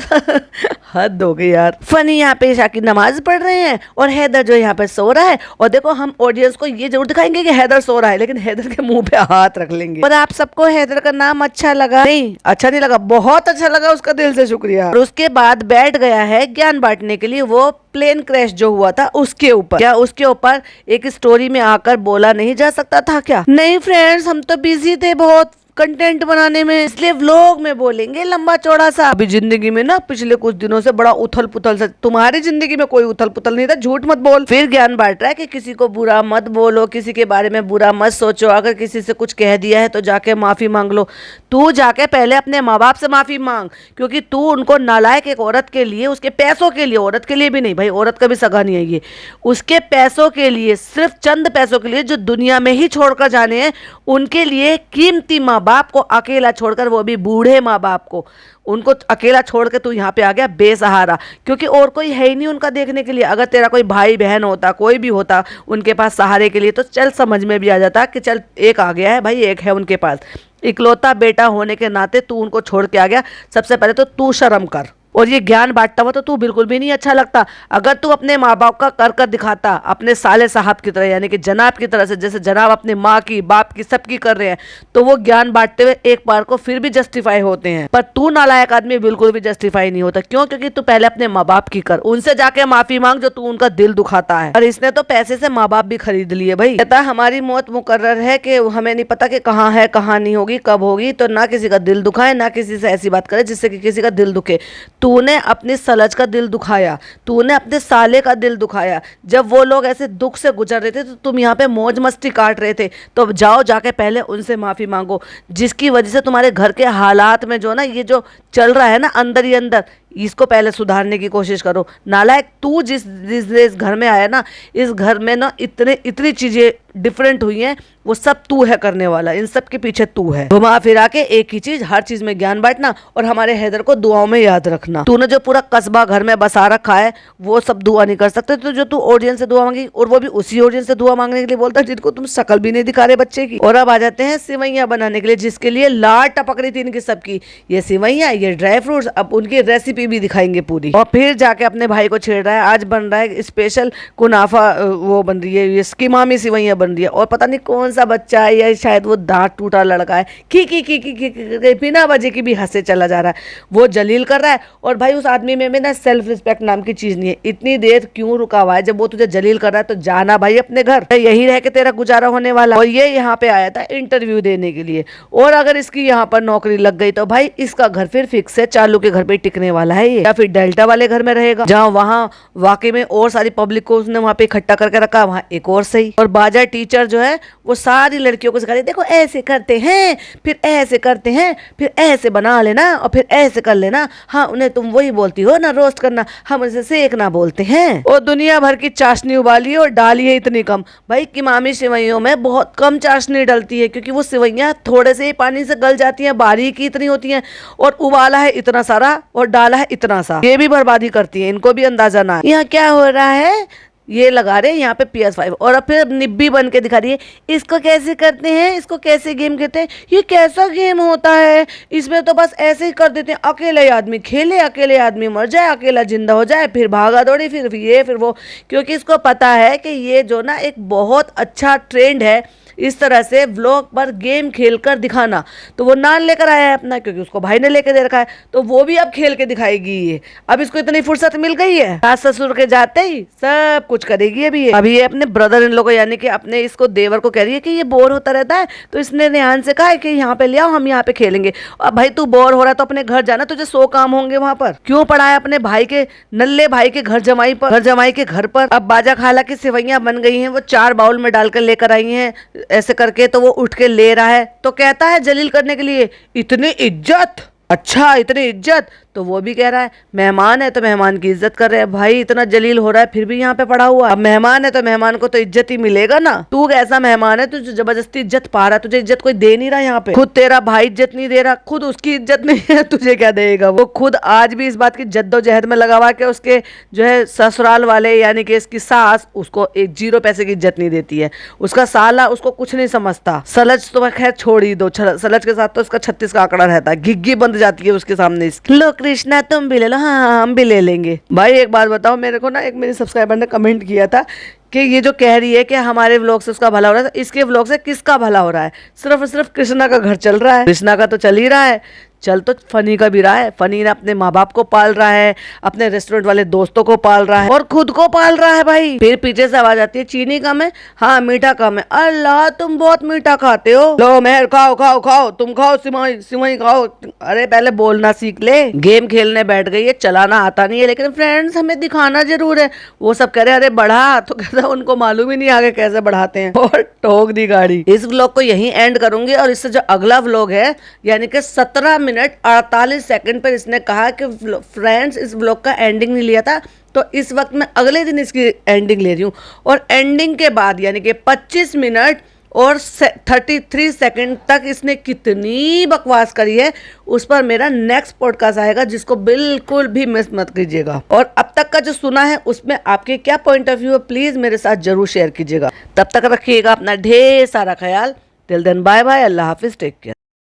हद हो गई यार। फनी यहाँ पे ईशा की नमाज पढ़ रहे हैं और हैदर जो यहाँ पे सो रहा है। और देखो हम ऑडियंस को ये जरूर दिखाएंगे कि हैदर सो रहा है, लेकिन हैदर के मुंह पे हाथ रख लेंगे। और आप सबको हैदर का नाम अच्छा लगा? नहीं, अच्छा नहीं लगा? बहुत अच्छा लगा, उसका दिल से शुक्रिया। और उसके बाद बैठ गया है ज्ञान बांटने के लिए वो प्लेन क्रैश जो हुआ था उसके ऊपर। क्या उसके ऊपर एक स्टोरी में आकर बोला नहीं जा सकता था क्या? नहीं फ्रेंड्स, हम तो बिजी थे बहुत कंटेंट बनाने में, इसलिए व्लॉग में बोलेंगे लंबा चौड़ा सा। अभी जिंदगी में ना पिछले कुछ दिनों से बड़ा उथल पुथल सा। तुम्हारी जिंदगी में कोई उथल पुथल नहीं था, झूठ मत बोल। फिर ज्ञान बांट रहा है कि किसी को बुरा मत बोलो, किसी के बारे में बुरा मत सोचो, अगर किसी से कुछ कह दिया है तो जाके माफी मांग लो। तू जाके पहले अपने माँ बाप से माफी मांग, क्योंकि तू उनको नालायक एक औरत के लिए, उसके पैसों के लिए, औरत के लिए भी नहीं भाई, औरत का भी सगा नहीं है ये, उसके पैसों के लिए, सिर्फ चंद पैसों के लिए जो दुनिया में ही छोड़कर जाने हैं, उनके लिए कीमती माँ बाप को अकेला छोड़कर, वो भी बूढ़े माँ बाप को, उनको अकेला छोड़ के तू यहाँ पे आ गया बेसहारा, क्योंकि और कोई है ही नहीं उनका देखने के लिए। अगर तेरा कोई भाई बहन होता, कोई भी होता उनके पास सहारे के लिए, तो चल समझ में भी आ जाता कि चल एक आ गया है भाई, एक है उनके पास। इकलौता बेटा होने के नाते तू उनको छोड़ के आ गया। सबसे पहले तो तू शर्म कर। और ये ज्ञान बांटता हुआ तो तू बिल्कुल भी नहीं अच्छा लगता। अगर तू अपने माँ बाप का कर कर दिखाता अपने साले साहब की तरह, यानी कि जनाब की तरह से, जैसे जनाब अपने माँ की, बाप की, सबकी कर रहे हैं, तो वो ज्ञान बांटते हुए एक बार को फिर भी जस्टिफाई होते हैं। पर तू नालायक आदमी बिल्कुल भी जस्टिफाई नहीं होता। क्यों? क्योंकि तू पहले अपने माँ बाप की कर, उनसे जाके माफी मांग जो तू उनका दिल दुखाता है। और इसने तो पैसे से माँ बाप भी खरीद लिए भाई। कहता हमारी मौत मुकर्रर है कि हमें नहीं पता कि कहाँ है, कहाँ नहीं होगी, कब होगी, तो ना किसी का दिल दुखाए, ना किसी से ऐसी बात करे जिससे कि किसी का दिल दुखे। तूने अपनी सलज का दिल दुखाया, तूने अपने साले का दिल दुखाया। जब वो लोग ऐसे दुख से गुजर रहे थे तो तुम यहाँ पे मौज मस्ती काट रहे थे। तो जाओ जाके पहले उनसे माफ़ी मांगो, जिसकी वजह से तुम्हारे घर के हालात में जो ना ये जो चल रहा है ना अंदर ही अंदर, इसको पहले सुधारने की कोशिश करो। नालायक तू जिस घर में आया ना, इस घर में ना इतनी चीज़ें डिफरेंट हुई हैं, वो सब तू है करने वाला, इन सब के पीछे तू है। घुमा फिरा के एक ही चीज, हर चीज में ज्ञान बांटना और हमारे हैदर को दुआओं में याद रखना। तूने जो पूरा कस्बा घर में बसा रखा है वो सब दुआ नहीं कर सकते। तो जो तू ऑडियंस से दुआ मांगी, और वो भी उसी ऑडियंस से दुआ मांगने के लिए बोलता है जिनको तुम शक्ल भी नहीं दिखा रहे बच्चे की। और अब आ जाते हैं सिवैयां बनाने के लिए, जिसके लिए लाट टपक रही थी इनकी सबकी। ये सिवैयां, ये ड्राई फ्रूट्स, अब उनकी रेसिपी भी दिखाएंगे पूरी। और फिर जाके अपने भाई को छेड़ रहा है। आज बन रहा है स्पेशल कुनाफा, वो बन रही है, ये स्कीमामी सिवैयां बन रही है। और पता नहीं कौन सा बच्चा है, या शायद वो दांत टूटा लड़का है, की बिना वजह की भी हंसे चला जा रहा है। वो जलील कर रहा है। और भाई उस आदमी में ना सेल्फ रिस्पेक्ट नाम की चीज नहीं है। इतनी देर क्यों रुका हुआ है? जब वो तुझे जलील कर रहा है तो जाना भाई अपने घर, यही रह के तेरा गुजारा होने वाला। और ये यहाँ पे आया था इंटरव्यू देने के लिए, और अगर इसकी यहाँ पर नौकरी लग गई तो भाई इसका घर फिर फिक्स है, चालू के घर पे टिकने वाला है ये, या फिर डेल्टा वाले घर में रहेगा, जहाँ वहाँ वाकई में और सारी पब्लिक को उसने वहाँ पे इकट्ठा करके रखा, वहाँ एक और सही। और बाजा टीचर जो है वो सारी लड़कियों को सिखा रही है, देखो ऐसे करते हैं, फिर ऐसे करते हैं, फिर ऐसे बना लेना, और फिर ऐसे कर लेना। हाँ, उन्हें तुम वही बोलती हो ना, रोस्ट करना, हम उसे सेकना बोलते हैं। और दुनिया भर की चाशनी उबाली और डाली है इतनी कम। भाई किमामी सिवैयों में बहुत कम चाशनी डलती है, क्योंकि वो सिवैयाँ थोड़े से ही पानी से गल जाती हैं, बारीकी इतनी होती हैं, और उबाला है इतना सारा और डाला है इतना सा, ये भी बर्बादी करती है, इनको भी अंदाजा ना है। यहाँ क्या हो रहा है, ये लगा रहे हैं यहाँ पे PS5, और अब फिर निब्बी बन के दिखा रही है, इसको कैसे करते हैं, इसको कैसे गेम कहते हैं, ये कैसा गेम होता है, इसमें तो बस ऐसे ही कर देते हैं, अकेले आदमी खेले, अकेले आदमी मर जाए, अकेला जिंदा हो जाए, फिर भागा दौड़ी, फिर ये फिर वो। क्योंकि इसको पता है कि ये जो ना एक बहुत अच्छा ट्रेंड है इस तरह से व्लॉग पर गेम खेल कर दिखाना। तो वो नान लेकर आया है अपना, क्योंकि उसको भाई ने लेकर दे रखा है, तो वो भी अब खेल के दिखाएगी ये। अब इसको इतनी फुर्सत मिल गई है, सास ससुर के जाते ही सब कुछ करेगी अभी ये अपने ब्रदर इन लोगों, यानी कि अपने इसको देवर को कह रही है कि ये बोर होता रहता है, तो इसने रेहान से कहा है कि यहाँ पे ले आओ, हम यहाँ पे खेलेंगे। अब भाई तू बोर हो रहा है तो अपने घर जाना, तुझे 100 काम होंगे वहां पर, क्यों पड़ा है अपने भाई के, नल्ले भाई के घर जमाई पर, घर जमाई के घर पर। अब बाजा खाला की सिवैयां बन गई हैं, वो 4 बाउल में डालकर लेकर आई हैं ऐसे करके, तो वो उठ के ले रहा है, तो कहता है जलील करने के लिए, इतनी इज्जत, अच्छा इतनी इज्जत। तो वो भी कह रहा है मेहमान है तो मेहमान की इज्जत कर रहे हैं। भाई इतना जलील हो रहा है फिर भी यहाँ पे पड़ा हुआ। अब मेहमान है तो मेहमान को तो इज्जत ही मिलेगा ना। तू कैसा मेहमान है, तुझे जबरदस्ती इज्जत पा रहा है, तुझे इज्जत कोई दे नहीं रहा यहाँ पे। खुद तेरा भाई इज्जत नहीं दे रहा, खुद उसकी इज्जत नहीं है, तुझे क्या देगा। वो खुद आज भी इस बात की जद्दोजहद में लगा हुआ कि उसके जो है ससुराल वाले, यानी कि इसकी सास उसको 0 पैसे की इज्जत नहीं देती है, उसका साला उसको कुछ नहीं समझता। सलज तो खैर छोड़ ही दो, सलज के साथ तो उसका 36 का आंकड़ा रहता है, घिग्गी बंद जाती है उसके सामने। लो कृष्णा तुम भी ले लो, हाँ हम भी ले लेंगे। भाई एक बात बताओ, मेरे को ना एक मेरे सब्सक्राइबर ने कमेंट किया था कि ये जो कह रही है कि हमारे व्लॉग से उसका भला हो रहा है, तो इसके व्लॉग से किसका भला हो रहा है? सिर्फ और सिर्फ कृष्णा का घर चल रहा है। कृष्णा का तो चल ही रहा है, चल तो फनी का भी रहा है। फनी ने अपने माँ बाप को पाल रहा है, अपने रेस्टोरेंट वाले दोस्तों को पाल रहा है, और खुद को पाल रहा है भाई। फिर पीछे से आवाज आती है चीनी कम है, हाँ मीठा कम है। अल्लाह तुम बहुत मीठा खाते हो, लो मेहर खाओ खाओ खाओ, तुम खाओ सिवई खाओ। अरे पहले बोलना सीख ले। गेम खेलने बैठ गई है, चलाना आता नहीं है, लेकिन फ्रेंड्स हमें दिखाना जरूर है। वो सब कह रहे अरे बढ़ा, तो कहता उनको मालूम ही नहीं आगे कैसे बढ़ाते हैं, और ठोक दी गाड़ी। इस व्लॉग को यहीं एंड करूंगी, और इससे जो अगला व्लॉग है यानी कि 17 मिनट 48 सेकंड पर इसने कहा कि फ्रेंड्स इस व्लॉग का एंडिंग नहीं लिया था, तो इस वक्त मैं अगले दिन इसकी एंडिंग ले रही हूँ। और एंडिंग के बाद यानी कि 25 मिनट और 33 सेकंड तक इसने कितनी बकवास करी है, उस पर मेरा नेक्स्ट पॉडकास्ट आएगा, जिसको बिल्कुल भी मिस मत कीजिएगा। और अब तक का जो सुना है उसमें आपके क्या पॉइंट ऑफ व्यू है, प्लीज मेरे साथ जरूर शेयर कीजिएगा। तब तक रखिएगा अपना ढेर सारा ख्याल। टिल देन बाय बाय, अल्लाह हाफिज, टेक केयर।